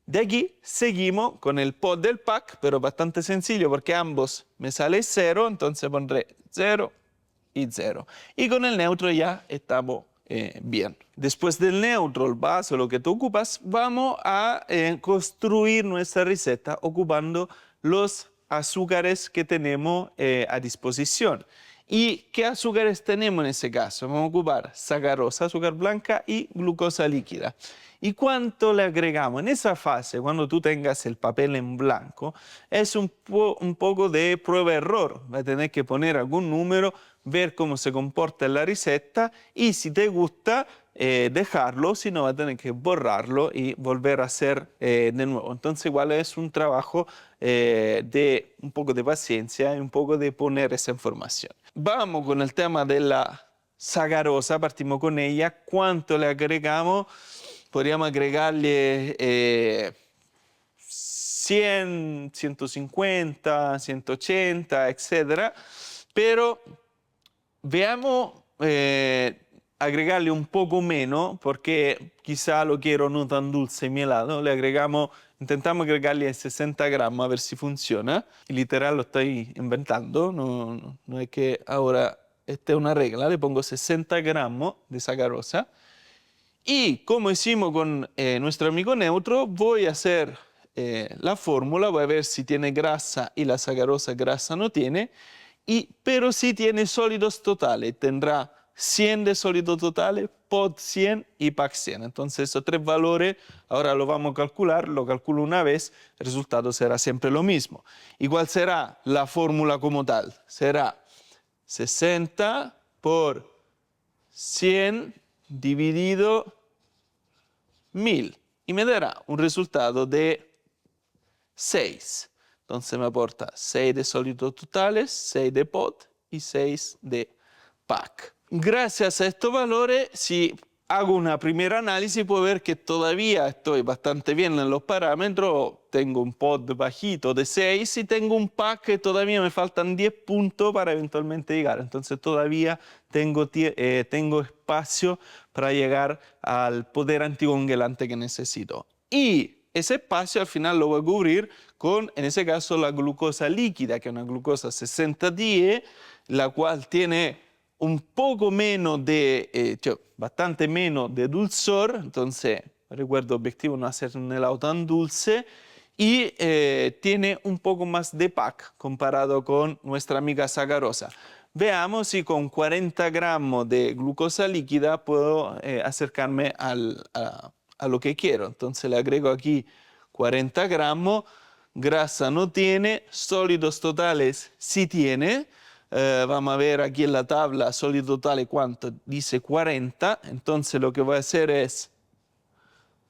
De aquí seguimos con el pot del pack, pero bastante sencillo porque ambos me sale 0, entonces pondré 0 y 0. Y con el neutro ya estamos bien. Después del neutro, el vaso, lo que tú ocupas, vamos a construir nuestra receta ocupando los azúcares que tenemos a disposición. ¿Y qué azúcares tenemos en ese caso? Vamos a ocupar sacarosa, azúcar blanca y glucosa líquida. ¿Y cuánto le agregamos? En esa fase, cuando tú tengas el papel en blanco, es un poco de prueba-error. Vas a tener que poner algún número, ver cómo se comporta en la receta y si te gusta, dejarlo, si no vas a tener que borrarlo y volver a hacer de nuevo. Entonces igual es un trabajo de un poco de paciencia y un poco de poner esa información. Vamos con el tema de la sacarosa, partimos con ella. ¿Cuánto le agregamos? Podríamos agregarle 100, 150, 180, etcétera. Pero veamos agregarle un poco menos, porque quizá lo quiero no tan dulce mi helado. Le agregamos, intentamos agregarle 60 gramos a ver si funciona. Y literal lo estoy inventando, no es que ahora esta es una regla. Le pongo 60 gramos de sacarosa. Y como hicimos con nuestro amigo neutro, voy a hacer la fórmula, voy a ver si tiene grasa y la sacarosa grasa no tiene, pero sí tiene sólidos totales, tendrá 100 de sólidos totales, pot 100 y pack 100. Entonces esos tres valores ahora lo vamos a calcular, lo calculo una vez, el resultado será siempre lo mismo. ¿Y cuál será la fórmula como tal? Será 60 por 100 dividido 1000 y me dará un resultado de 6. Entonces me aporta 6 de sólidos totales, 6 de pot y 6 de pack. Gracias a estos valores, si hago una primera análisis, puedo ver que todavía estoy bastante bien en los parámetros. Tengo un pot bajito de 6 y tengo un pack que todavía me faltan 10 puntos para eventualmente llegar. Entonces todavía tengo espacio para llegar al poder anticongelante que necesito. Y ese espacio al final lo voy a cubrir con, en ese caso, la glucosa líquida, que es una glucosa 60-10, la cual tiene un poco menos de, bastante menos de dulzor. Entonces, recuerdo, objetivo no hacer un helado tan dulce. Y tiene un poco más de pack comparado con nuestra amiga sacarosa. Veamos si con 40 gramos de glucosa líquida puedo acercarme a lo que quiero. Entonces le agrego aquí 40 gramos, grasa no tiene, sólidos totales sí tiene. Vamos a ver aquí en la tabla sólidos totales cuánto, dice 40. Entonces lo que voy a hacer es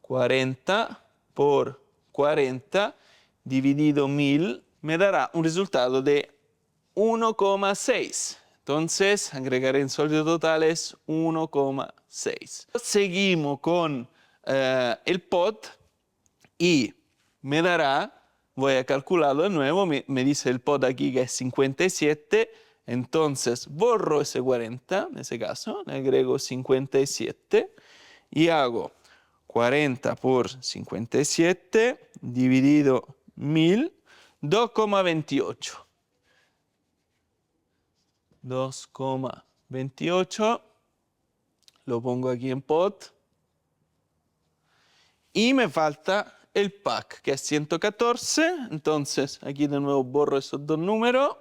40 por 40 dividido 1000 me dará un resultado de 1,6. Entonces agregaré en sólidos totales 1,6. Seguimos con el pot y me dará, voy a calcularlo de nuevo, me dice el pot aquí que es 57, entonces borro ese 40, en ese caso, le agrego 57 y hago 40 por 57 dividido 1000 2,28. 2,28. Lo pongo aquí en pot. Y me falta el pack, que es 114. Entonces, aquí de nuevo borro esos dos números.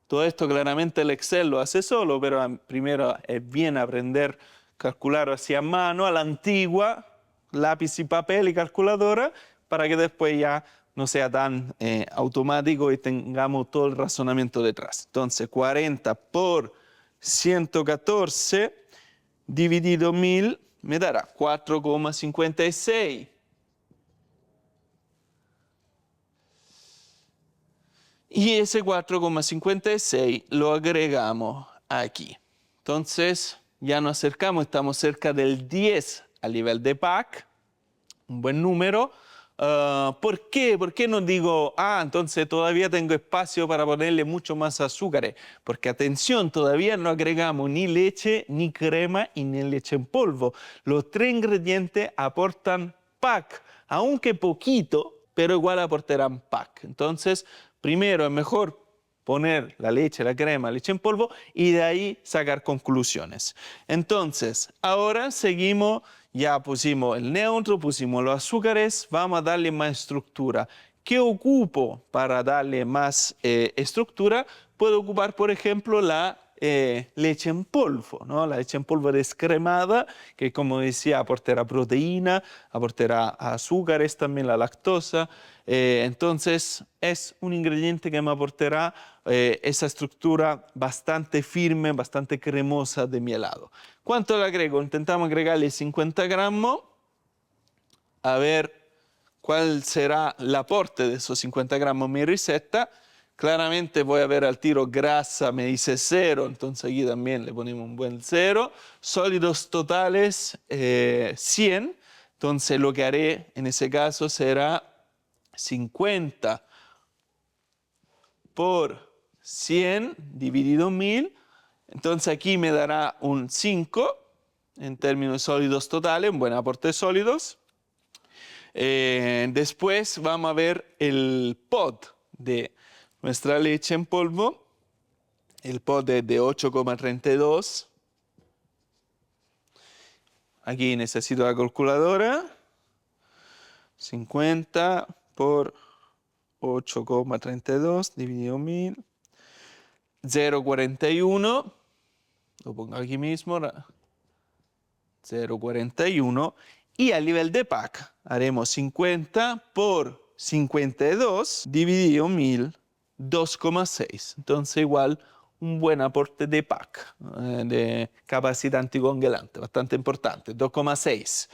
Todo esto claramente el Excel lo hace solo, pero primero es bien aprender a calcular así a mano, a la antigua, lápiz y papel y calculadora, para que después ya no sea tan automático y tengamos todo el razonamiento detrás. Entonces, 40 por 114 dividido 1000 me dará 4,56. Y ese 4,56 lo agregamos aquí. Entonces, ya nos acercamos, estamos cerca del 10 a nivel de pack, un buen número. ¿Por qué? ¿Por qué no digo, entonces todavía tengo espacio para ponerle mucho más azúcares? Porque atención, todavía no agregamos ni leche, ni crema y ni leche en polvo. Los tres ingredientes aportan pack, aunque poquito, pero igual aportarán pack. Entonces, primero es mejor poner la leche, la crema, leche en polvo y de ahí sacar conclusiones. Entonces, ahora seguimos, ya pusimos el neutro, pusimos los azúcares, vamos a darle más estructura. ¿Qué ocupo para darle más estructura? Puedo ocupar, por ejemplo, la leche en polvo, ¿no? La leche en polvo descremada, que como decía, aportará proteína, aportará azúcares, también la lactosa. Entonces es un ingrediente que me aportará esa estructura bastante firme, bastante cremosa de mi helado. ¿Cuánto le agrego? Intentamos agregarle 50 gramos. A ver cuál será el aporte de esos 50 gramos en mi receta. Claramente voy a ver al tiro grasa, me dice 0, entonces aquí también le ponemos un buen 0. Sólidos totales 100, entonces lo que haré en ese caso será 50 por 100 dividido 1000. Entonces aquí me dará un 5 en términos de sólidos totales, un buen aporte de sólidos. Después vamos a ver el pot de nuestra leche en polvo. El pot es de 8,32. Aquí necesito la calculadora. 50 por 8,32 dividido 1000. 0,41. Lo pongo aquí mismo. 0,41. Y a nivel de pack haremos 50 por 52 dividido 1000. 2,6. Entonces igual un buen aporte de pack, de capacidad anticongelante, bastante importante, 2,6.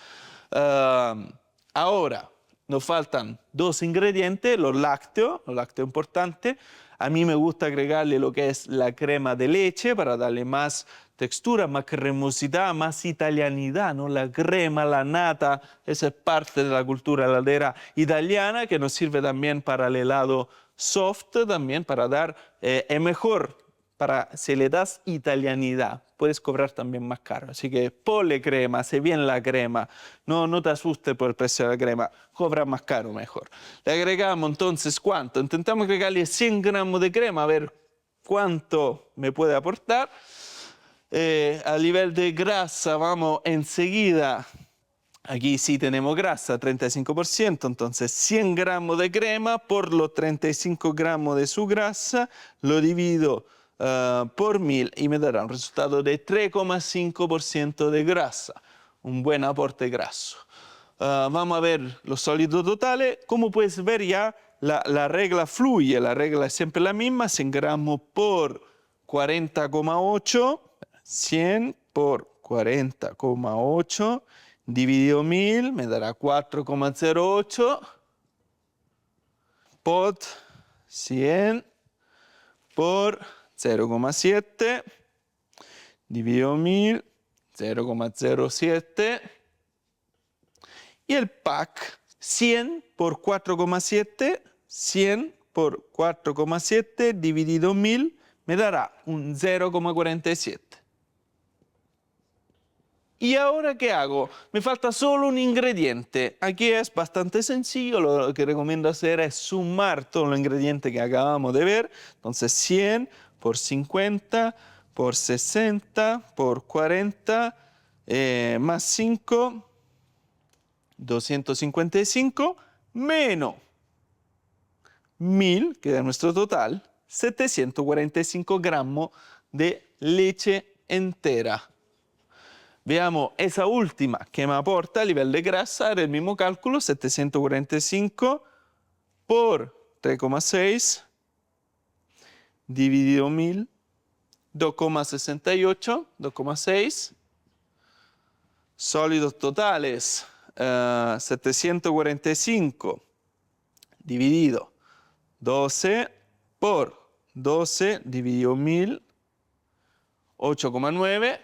Ahora nos faltan dos ingredientes, los lácteos importantes. A mí me gusta agregarle lo que es la crema de leche para darle más textura, más cremosidad, más italianidad, ¿no? La crema, la nata, esa es parte de la cultura heladera italiana que nos sirve también para el helado soft, también para dar, es mejor, si le das italianidad, puedes cobrar también más caro. Así que ponle crema, hace bien la crema, no te asustes por el precio de la crema, cobra más caro mejor. Le agregamos entonces, ¿cuánto? Intentamos agregarle 100 gramos de crema, a ver cuánto me puede aportar. A nivel de grasa, vamos enseguida. Aquí sí tenemos grasa, 35%, entonces 100 gramos de crema por los 35 gramos de su grasa, lo divido por 1000 y me dará un resultado de 3,5% de grasa, un buen aporte graso. Vamos a ver los sólidos totales. Como puedes ver ya la regla fluye, la regla es siempre la misma, 100 gramos por 40,8, 100 por 40,8 dividido 1000 me dará 4,08. Pot 100 por 0,7 dividido 1000, 0,07. Y el pack 100 por 4,7, 100 por 4,7 dividido 1000 me dará un 0,47. ¿Y ahora qué hago? Me falta solo un ingrediente. Aquí es bastante sencillo, lo que recomiendo hacer es sumar todos los ingredientes que acabamos de ver. Entonces 100 por 50 por 60 por 40 más 5, 255 menos 1000, que es nuestro total, 745 gramos de leche entera. Veamos esa última que me aporta a nivel de grasa, era el mismo cálculo, 745 por 3,6 dividido 1000, 2,68, 2,6. Sólidos totales, 745 dividido 12 por 12 dividido 1000, 8,9.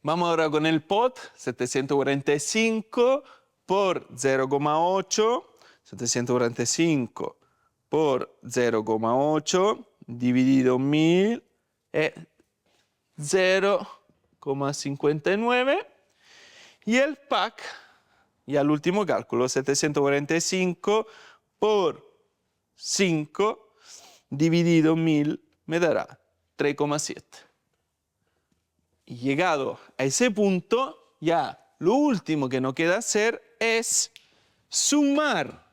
Vamos ahora con el pot, 745 por 0,8, 745 por 0,8 dividido 1000 es 0,59. Y el pack, y al último cálculo, 745 por 5 dividido 1000 me dará 3,7. Y llegado a ese punto, ya lo último que nos queda hacer es sumar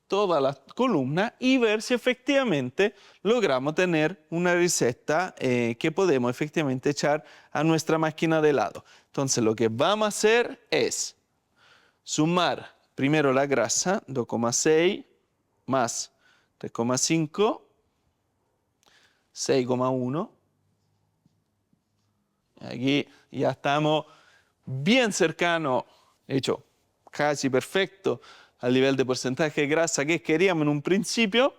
toda la columna y ver si efectivamente logramos tener una receta que podemos efectivamente echar a nuestra máquina de helado. Entonces lo que vamos a hacer es sumar primero la grasa, 2,6 más 3,5, 6,1. Aquí ya estamos bien cercanos, de hecho, casi perfecto al nivel de porcentaje de grasa que queríamos en un principio.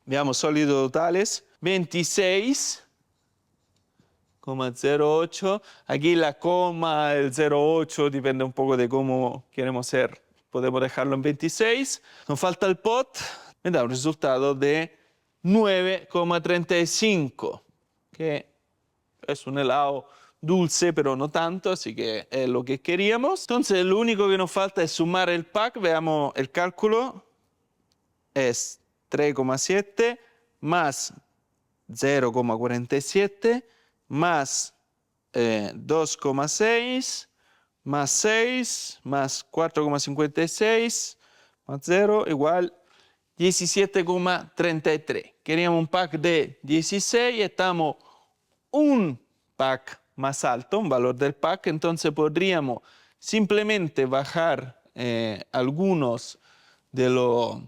Veamos sólidos totales, 26,08. Aquí la coma, el 0,8, depende un poco de cómo queremos ser. Podemos dejarlo en 26. Nos falta el pot, me da un resultado de 9,35, que es un helado dulce, pero no tanto, así que es lo que queríamos. Entonces, lo único que nos falta es sumar el pack. Veamos el cálculo. Es 3,7 más 0,47 más 2,6 más 6 más 4,56 más 0 igual 17,33. Queríamos un pack de 16 y estamos un pack más alto, un valor del pack, entonces podríamos simplemente bajar algunos de los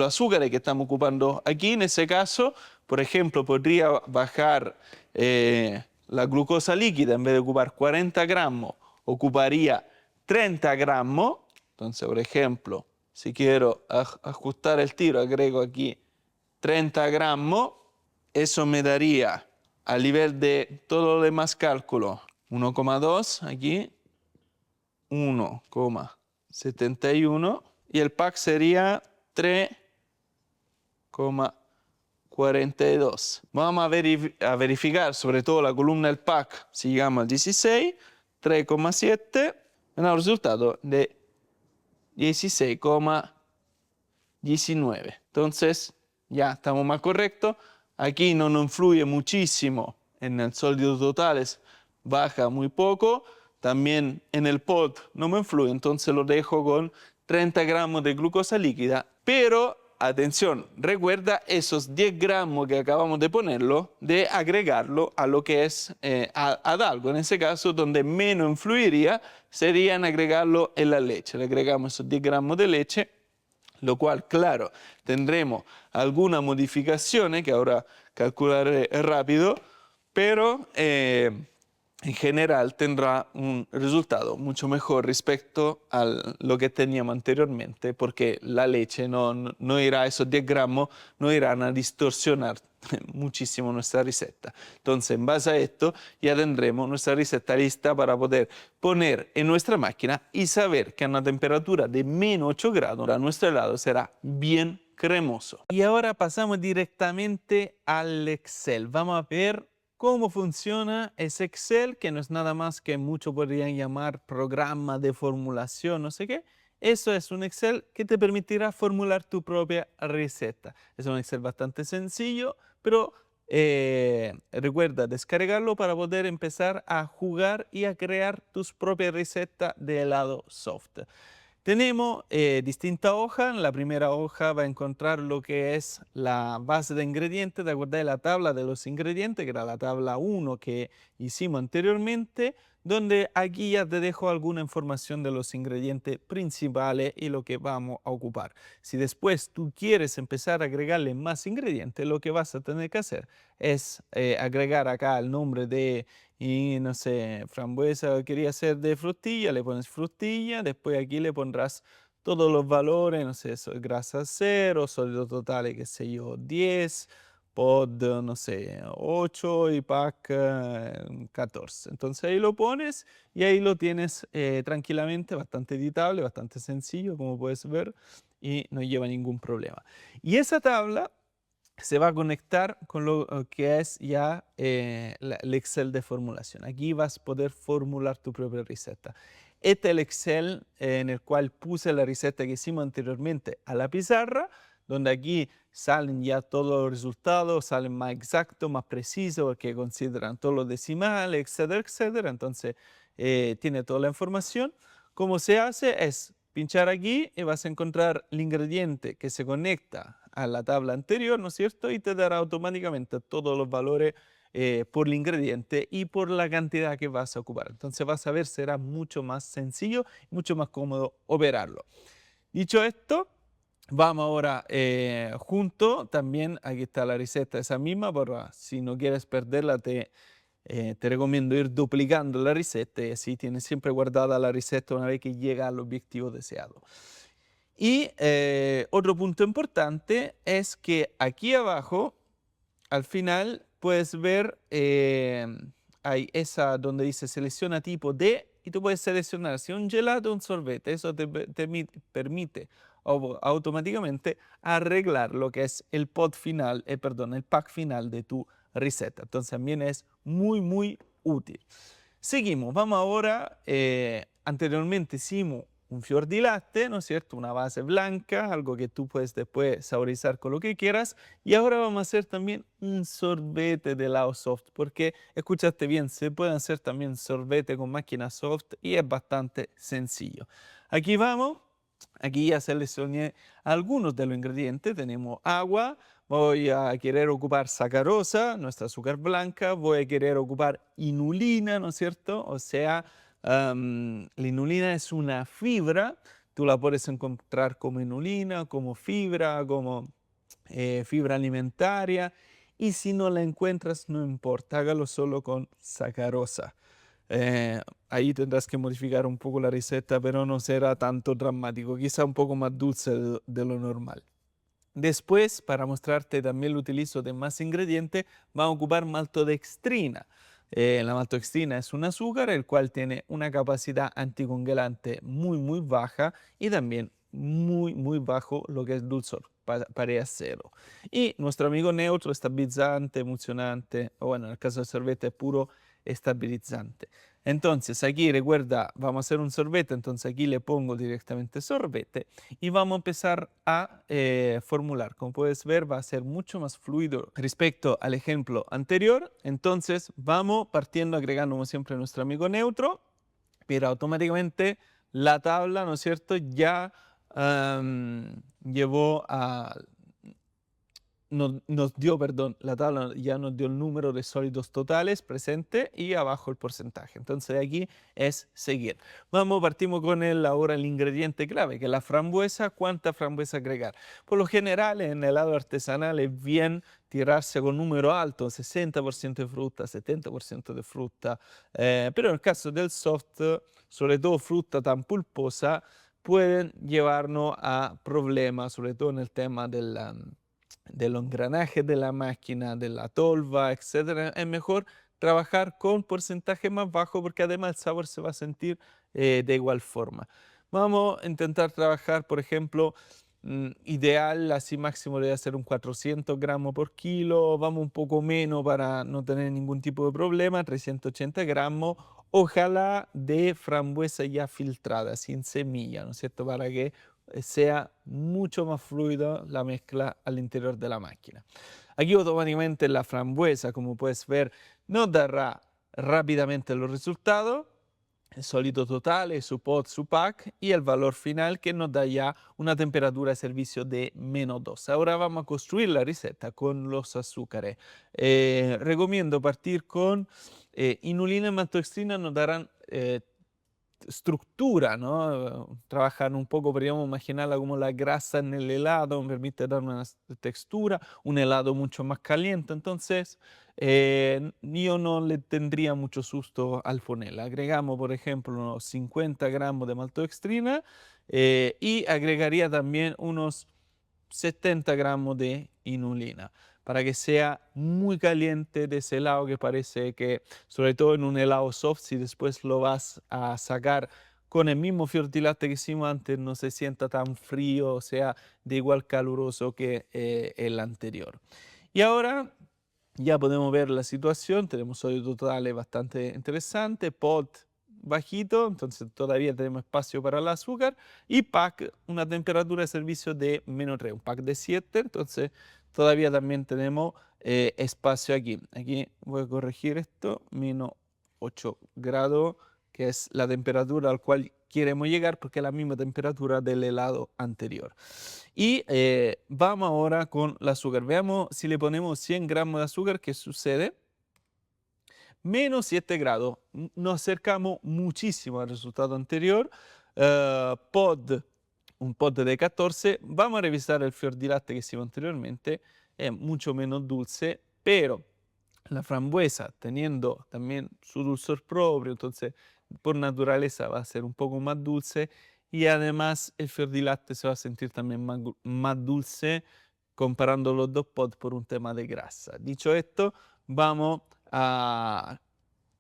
azúcares que estamos ocupando aquí. En ese caso, por ejemplo, podría bajar la glucosa líquida, en vez de ocupar 40 gramos, ocuparía 30 gramos. Entonces, por ejemplo, si quiero ajustar el tiro, agrego aquí 30 gramos, eso me daría al nivel de todo lo demás cálculo, 1,2 aquí, 1,71 y el pack sería 3,42. Vamos a verificar sobre todo la columna del pack, si llegamos al 16, 3,7, me da un resultado de 16,19. Entonces ya estamos más correctos. Aquí no nos influye muchísimo en el sólido totales, baja muy poco. También en el pot no me influye, entonces lo dejo con 30 gramos de glucosa líquida. Pero, atención, recuerda esos 10 gramos que acabamos de ponerlo, de agregarlo a lo que es a algo. En ese caso, donde menos influiría, sería en agregarlo en la leche. Le agregamos esos 10 gramos de leche, lo cual, claro, tendremos algunas modificaciones que ahora calcularé rápido, pero en general tendrá un resultado mucho mejor respecto a lo que teníamos anteriormente, porque la leche no irá, esos 10 gramos no irán a distorsionar muchísimo nuestra receta. Entonces, en base a esto, ya tendremos nuestra receta lista para poder poner en nuestra máquina y saber que a una temperatura de menos 8 grados, nuestro helado será bien cremoso. Y ahora pasamos directamente al Excel. Vamos a ver cómo funciona ese Excel, que no es nada más que muchos podrían llamar programa de formulación, no sé qué. Eso es un Excel que te permitirá formular tu propia receta. Es un Excel bastante sencillo, pero recuerda descargarlo para poder empezar a jugar y a crear tus propias recetas de helado soft. Tenemos distintas hojas. En la primera hoja va a encontrar lo que es la base de ingredientes. ¿Te acuerdas de la tabla de los ingredientes? Que era la tabla 1 que hicimos anteriormente, donde aquí ya te dejo alguna información de los ingredientes principales y lo que vamos a ocupar. Si después tú quieres empezar a agregarle más ingredientes, lo que vas a tener que hacer es agregar acá el nombre de y no sé, frambuesa quería hacer de frutilla, le pones frutilla, después aquí le pondrás todos los valores, no sé, grasa 0, sólidos totales, qué sé yo, 10, pod, no sé, 8 y pack 14. Entonces ahí lo pones y ahí lo tienes tranquilamente, bastante editable, bastante sencillo, como puedes ver, y no lleva ningún problema. Y esa tabla se va a conectar con lo que es ya el Excel de formulación. Aquí vas a poder formular tu propia receta. Este es el Excel en el cual puse la receta que hicimos anteriormente a la pizarra, donde aquí salen ya todos los resultados, salen más exactos, más precisos, porque consideran todos los decimales, etcétera, etcétera. Entonces, tiene toda la información. Cómo se hace es pinchar aquí y vas a encontrar el ingrediente que se conecta a la tabla anterior, ¿no es cierto? Y te dará automáticamente todos los valores por el ingrediente y por la cantidad que vas a ocupar. Entonces vas a ver, será mucho más sencillo, mucho más cómodo operarlo. Dicho esto, vamos ahora junto, también aquí está la receta esa misma, pero si no quieres perderla te recomiendo ir duplicando la receta y así tienes siempre guardada la receta una vez que llega al objetivo deseado. Y otro punto importante es que aquí abajo, al final, puedes ver, hay esa donde dice selecciona tipo de y tú puedes seleccionar si un gelato o un sorbete. Eso te permite automáticamente arreglar lo que es el pod final, perdón, el pack final de tu receta. Entonces también es muy, muy útil. Seguimos, vamos ahora, anteriormente hicimos un fior di latte, ¿no es cierto? Una base blanca, algo que tú puedes después saborizar con lo que quieras. Y ahora vamos a hacer también un sorbete de helado soft, porque escuchaste bien, se pueden hacer también sorbete con máquina soft y es bastante sencillo. Aquí vamos, aquí ya seleccioné algunos de los ingredientes. Tenemos agua, voy a querer ocupar sacarosa, nuestra azúcar blanca, voy a querer ocupar inulina, ¿no es cierto? O sea, la inulina es una fibra, tú la puedes encontrar como inulina, como fibra, como fibra alimentaria, y si no la encuentras, no importa, hágalo solo con sacarosa. Ahí tendrás que modificar un poco la receta, pero no será tanto dramático, quizá un poco más dulce de lo normal. Después, para mostrarte también lo utilizo de más ingredientes, vamos a ocupar maltodextrina. La maltodextrina es un azúcar el cual tiene una capacidad anticongelante muy muy baja y también muy muy bajo lo que es dulzor, parea cero. Y nuestro amigo neutro, estabilizante, emulsionante, o bueno, en el caso del sorbete puro estabilizante. Entonces aquí recuerda, vamos a hacer un sorbete, entonces aquí le pongo directamente sorbete y vamos a empezar a formular. Como puedes ver, va a ser mucho más fluido respecto al ejemplo anterior. Entonces vamos partiendo agregando como siempre nuestro amigo neutro, pero automáticamente la tabla, ¿no es cierto?, ya llevó a nos dio, perdón, la tabla ya nos dio el número de sólidos totales presente y abajo el porcentaje. Entonces aquí es seguir. Partimos con ahora el ingrediente clave, que es la frambuesa. ¿Cuánta frambuesa agregar? Por lo general en el helado artesanal es bien tirarse con número alto, 60% de fruta, 70% de fruta, pero en el caso del soft, sobre todo fruta tan pulposa, pueden llevarnos a problemas, sobre todo en el tema de los engranajes de la máquina, de la tolva, etcétera. Es mejor trabajar con porcentaje más bajo porque además el sabor se va a sentir de igual forma. Vamos a intentar trabajar, por ejemplo, ideal, así máximo debe ser un 400 gramos por kilo, vamos un poco menos para no tener ningún tipo de problema, 380 gramos, ojalá de frambuesa ya filtrada, sin semilla, ¿no es cierto? Para que sea mucho más fluida la mezcla al interior de la máquina. Aquí automáticamente la frambuesa, como puedes ver, nos dará rápidamente los resultados, el sólido total, su pod, su pack y el valor final que nos da ya una temperatura de servicio de -2. Ahora vamos a construir la receta con los azúcares. Recomiendo partir con inulina y maltodextrina, nos darán estructura, ¿no? Trabajan un poco, podríamos imaginarla como la grasa en el helado, permite dar una textura, un helado mucho más caliente, entonces yo no le tendría mucho susto al funnel. Agregamos, por ejemplo, unos 50 gramos de maltodextrina y agregaría también unos 70 gramos de inulina para que sea muy caliente de ese helado que parece que, sobre todo en un helado soft, si después lo vas a sacar con el mismo fior di latte que hicimos antes, no se sienta tan frío, o sea, de igual caluroso que el anterior. Y ahora ya podemos ver la situación, tenemos sólido total bastante interesante, pot bajito, entonces todavía tenemos espacio para el azúcar, y pack, una temperatura de servicio de -3, un pack de 7, entonces todavía también tenemos espacio aquí. Aquí voy a corregir esto, -8 grados, que es la temperatura al cual queremos llegar porque es la misma temperatura del helado anterior. Y vamos ahora con el azúcar. Veamos si le ponemos 100 gramos de azúcar, ¿qué sucede? -7 grados. Nos acercamos muchísimo al resultado anterior. Un pod de 14. Vamos a revisar el fior di latte que hicimos anteriormente. Es mucho menos dulce, pero la frambuesa, teniendo también su dulzor propio, entonces por naturaleza va a ser un poco más dulce y además el fior di latte se va a sentir también más dulce comparando los dos pods por un tema de grasa. Dicho esto, vamos a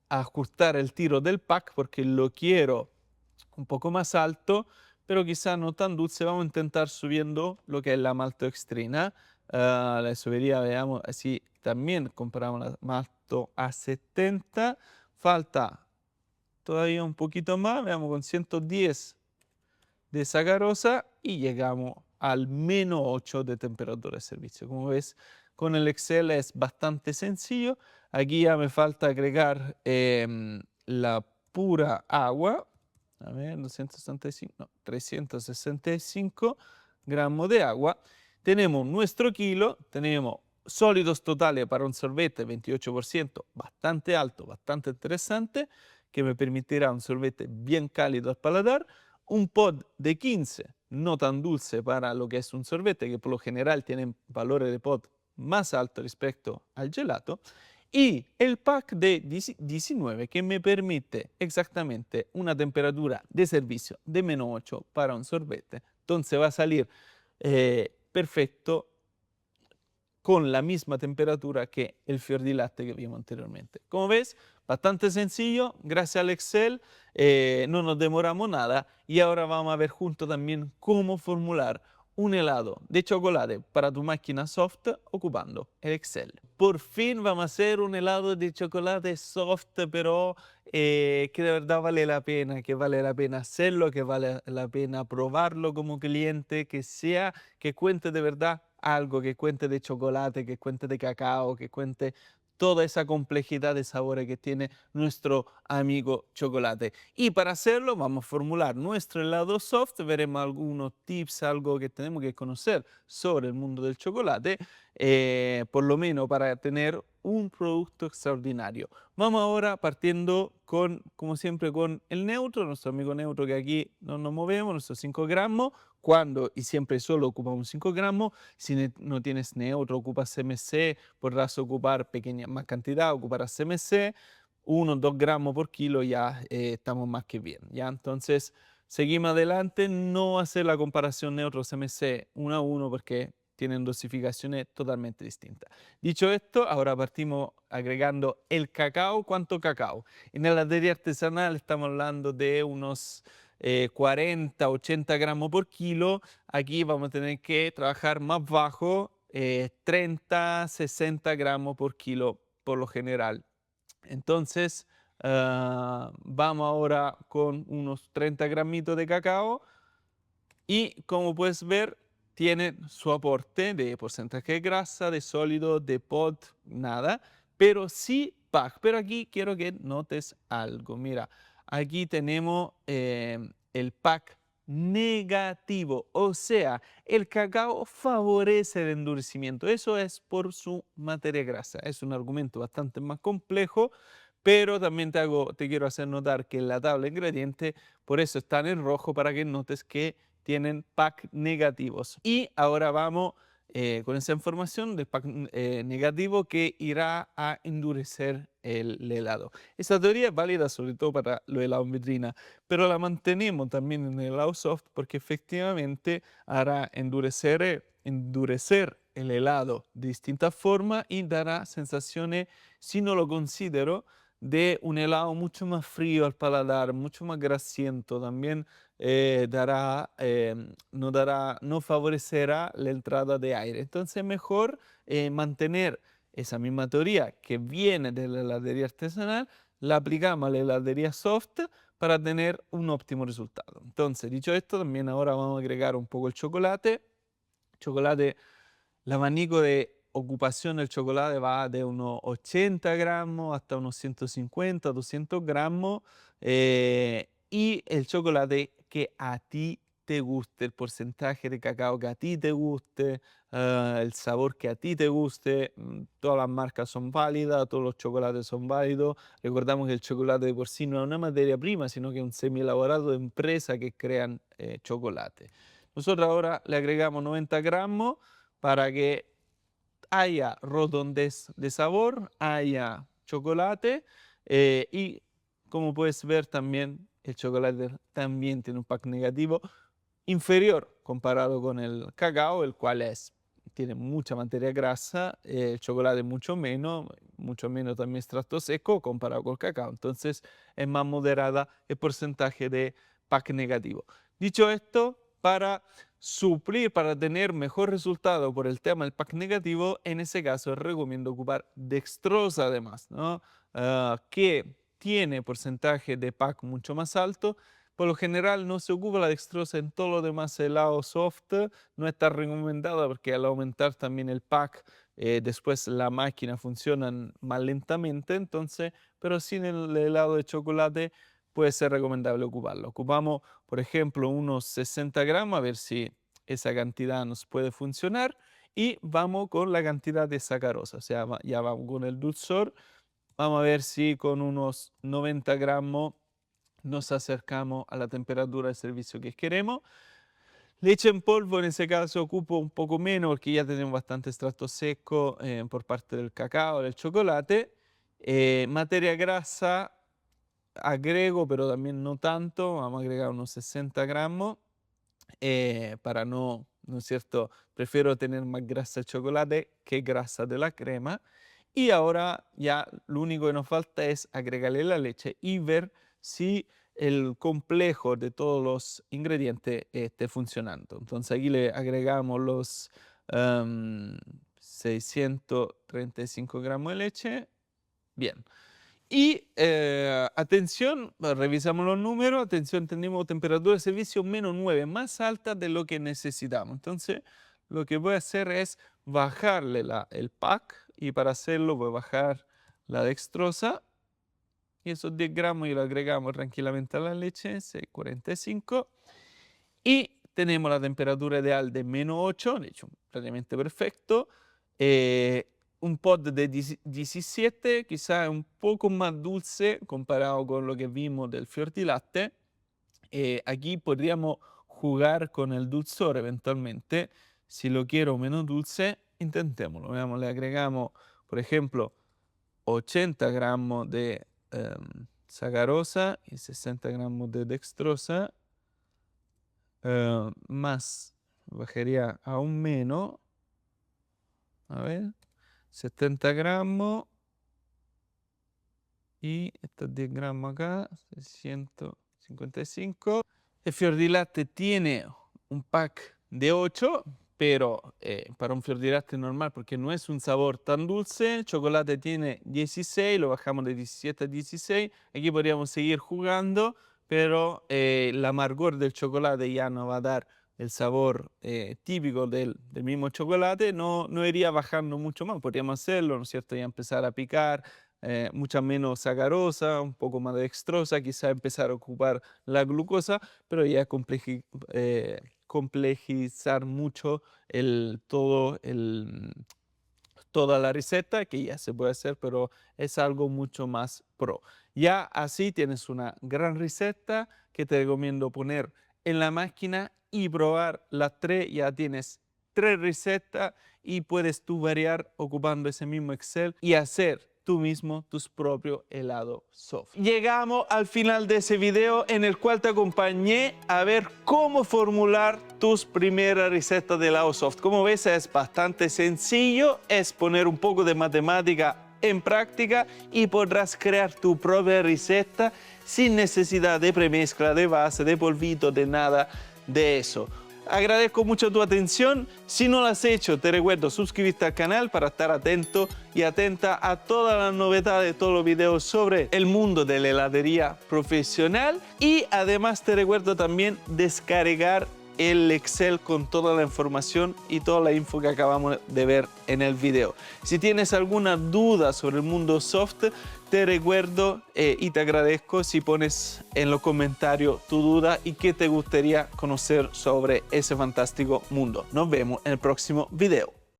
ajustar el tiro del pack porque lo quiero un poco más alto, pero quizá no tan dulce. Vamos a intentar subiendo lo que es la maltodextrina. La subiría, veamos, así también comparamos la malto a 70. Falta todavía un poquito más, veamos con 110 de sacarosa y llegamos al -8 de temperatura de servicio. Como ves, con el Excel es bastante sencillo. Aquí ya me falta agregar la pura agua. A ver, 265, no, 365 gramos de agua. Tenemos nuestro kilo, tenemos sólidos totales para un sorbete 28%, bastante alto, bastante interesante, que me permitirá un sorbete bien cálido al paladar. Un pod de 15, no tan dulce para lo que es un sorbete, que por lo general tienen valores de pod más altos respecto al gelato. Y el pack de 19 que me permite exactamente una temperatura de servicio de -8 para un sorbete. Entonces va a salir perfecto con la misma temperatura que el fior di latte que vimos anteriormente. Como ves, bastante sencillo, gracias al Excel, no nos demoramos nada y ahora vamos a ver juntos también cómo formular un helado de chocolate para tu máquina soft ocupando el Excel. Por fin vamos a hacer un helado de chocolate soft, pero que de verdad vale la pena, que vale la pena hacerlo, que vale la pena probarlo como cliente, que cuente de verdad algo, que cuente de chocolate, que cuente de cacao, que cuente toda esa complejidad de sabores que tiene nuestro amigo chocolate. Y para hacerlo vamos a formular nuestro helado soft, veremos algunos tips, algo que tenemos que conocer sobre el mundo del chocolate, por lo menos para tener un producto extraordinario. Vamos ahora partiendo con, como siempre, con el neutro, nuestro amigo neutro que aquí no nos movemos, nuestros 5 gramos, cuando y siempre solo ocupamos 5 gramos. Si no tienes neutro, ocupas CMC, podrás ocupar pequeña más cantidad, ocuparás CMC, 1 2 gramos por kilo, ya estamos más que bien. ¿Ya? Entonces, seguimos adelante, no hacer la comparación neutro-CMC 1 a 1 porque tienen dosificaciones totalmente distintas. Dicho esto, ahora partimos agregando el cacao. ¿Cuánto cacao? En la heladería artesanal estamos hablando de unos 40, 80 gramos por kilo, aquí vamos a tener que trabajar más bajo, 30, 60 gramos por kilo por lo general. Entonces, vamos ahora con unos 30 gramitos de cacao y como puedes ver, tiene su aporte de porcentaje de grasa, de sólido, de pod, nada, pero sí PAC. Pero aquí quiero que notes algo. Mira, aquí tenemos el PAC negativo, o sea, el cacao favorece el endurecimiento. Eso es por su materia grasa. Es un argumento bastante más complejo, pero también te quiero hacer notar que en la tabla de ingredientes, por eso están en rojo, para que notes que tienen PAC negativos. Y ahora vamos con esa información del PAC negativo que irá a endurecer el helado. Esa teoría es válida sobre todo para los helados en vitrina, pero la mantenemos también en el helado soft porque efectivamente hará endurecer el helado de distintas formas y dará sensaciones, si no lo considero, de un helado mucho más frío al paladar, mucho más grasiento. También no favorecerá la entrada de aire. Entonces es mejor mantener esa misma teoría que viene de la heladería artesanal, la aplicamos a la heladería soft para tener un óptimo resultado. Entonces, dicho esto, también ahora vamos a agregar un poco el chocolate. Chocolate, el abanico de ocupación del chocolate va de unos 80 gramos hasta unos 150, 200 gramos. Y el chocolate que a ti te guste, el porcentaje de cacao que a ti te guste, el sabor que a ti te guste. Todas las marcas son válidas, todos los chocolates son válidos. Recordamos que el chocolate de por sí no es una materia prima, sino que es un semi-elaborado de empresas que crean chocolate. Nosotros ahora le agregamos 90 gramos para que haya rotondez de sabor, haya chocolate y como puedes ver también el chocolate también tiene un PAC negativo inferior comparado con el cacao, el cual tiene mucha materia grasa, el chocolate mucho menos también extracto seco comparado con el cacao. Entonces es más moderada el porcentaje de PAC negativo. Dicho esto, para suplir, para tener mejor resultado por el tema del PAC negativo, en ese caso recomiendo ocupar dextrosa además, ¿no? Que tiene porcentaje de PAC mucho más alto. Por lo general no se ocupa la dextrosa en todo lo demás helado soft, no está recomendada porque al aumentar también el PAC, después la máquina funciona más lentamente, entonces, pero sin el helado de chocolate puede ser recomendable ocuparlo. Ocupamos, por ejemplo, unos 60 gramos, a ver si esa cantidad nos puede funcionar. Y vamos con la cantidad de sacarosa, o sea, ya vamos con el dulzor. Vamos a ver si con unos 90 gramos nos acercamos a la temperatura de servicio que queremos. Leche en polvo, en ese caso ocupo un poco menos porque ya tenemos bastante extracto seco por parte del cacao, del chocolate. Materia grasa agrego, pero también no tanto. Vamos a agregar unos 60 gramos para ¿no es cierto? Prefiero tener más grasa del chocolate que grasa de la crema. Y ahora ya lo único que nos falta es agregarle la leche y ver si el complejo de todos los ingredientes esté funcionando. Entonces aquí le agregamos los 635 gramos de leche. Bien. Y atención, revisamos los números, atención, tenemos temperatura de servicio -9, más alta de lo que necesitamos. Entonces, lo que voy a hacer es bajarle el PAC y para hacerlo voy a bajar la dextrosa y esos 10 gramos y lo agregamos tranquilamente a la leche, 645. Y tenemos la temperatura ideal de -8, de hecho, prácticamente perfecto. Un pod de 17, quizás un poco más dulce comparado con lo que vimos del fior di latte. Aquí podríamos jugar con el dulzor eventualmente. Si lo quiero menos dulce, intentémoslo. Veamos, le agregamos, por ejemplo, 80 gramos de sacarosa y 60 gramos de dextrosa. Más, bajaría aún menos. A ver, 70 gramos. Y estos 10 gramos acá, 655. El fior di latte tiene un pack de 8, pero para un fior di latte normal, porque no es un sabor tan dulce. El chocolate tiene 16, lo bajamos de 17 a 16. Aquí podríamos seguir jugando, pero el amargor del chocolate ya no va a dar el sabor típico del mismo chocolate. No iría bajando mucho más, podríamos hacerlo, ¿no es cierto? Ya empezar a picar. Mucha menos sacarosa, un poco más dextrosa, quizá empezar a ocupar la glucosa, pero ya complejizar mucho toda la receta, que ya se puede hacer, pero es algo mucho más pro. Ya así tienes una gran receta que te recomiendo poner en la máquina y probar las tres. Ya tienes 3 recetas y puedes tú variar ocupando ese mismo Excel y hacer tú mismo tus propios helados soft. Llegamos al final de ese video en el cual te acompañé a ver cómo formular tus primeras recetas de helado soft. Como ves, es bastante sencillo, es poner un poco de matemática en práctica y podrás crear tu propia receta sin necesidad de premezcla, de base, de polvito, de nada de eso. Agradezco mucho tu atención. Si no lo has hecho, te recuerdo suscribirte al canal para estar atento y atenta a todas las novedades de todos los videos sobre el mundo de la heladería profesional. Y además te recuerdo también descargar el Excel con toda la información y toda la info que acabamos de ver en el video. Si tienes alguna duda sobre el mundo soft, te recuerdo y te agradezco si pones en los comentarios tu duda y qué te gustaría conocer sobre ese fantástico mundo. Nos vemos en el próximo video.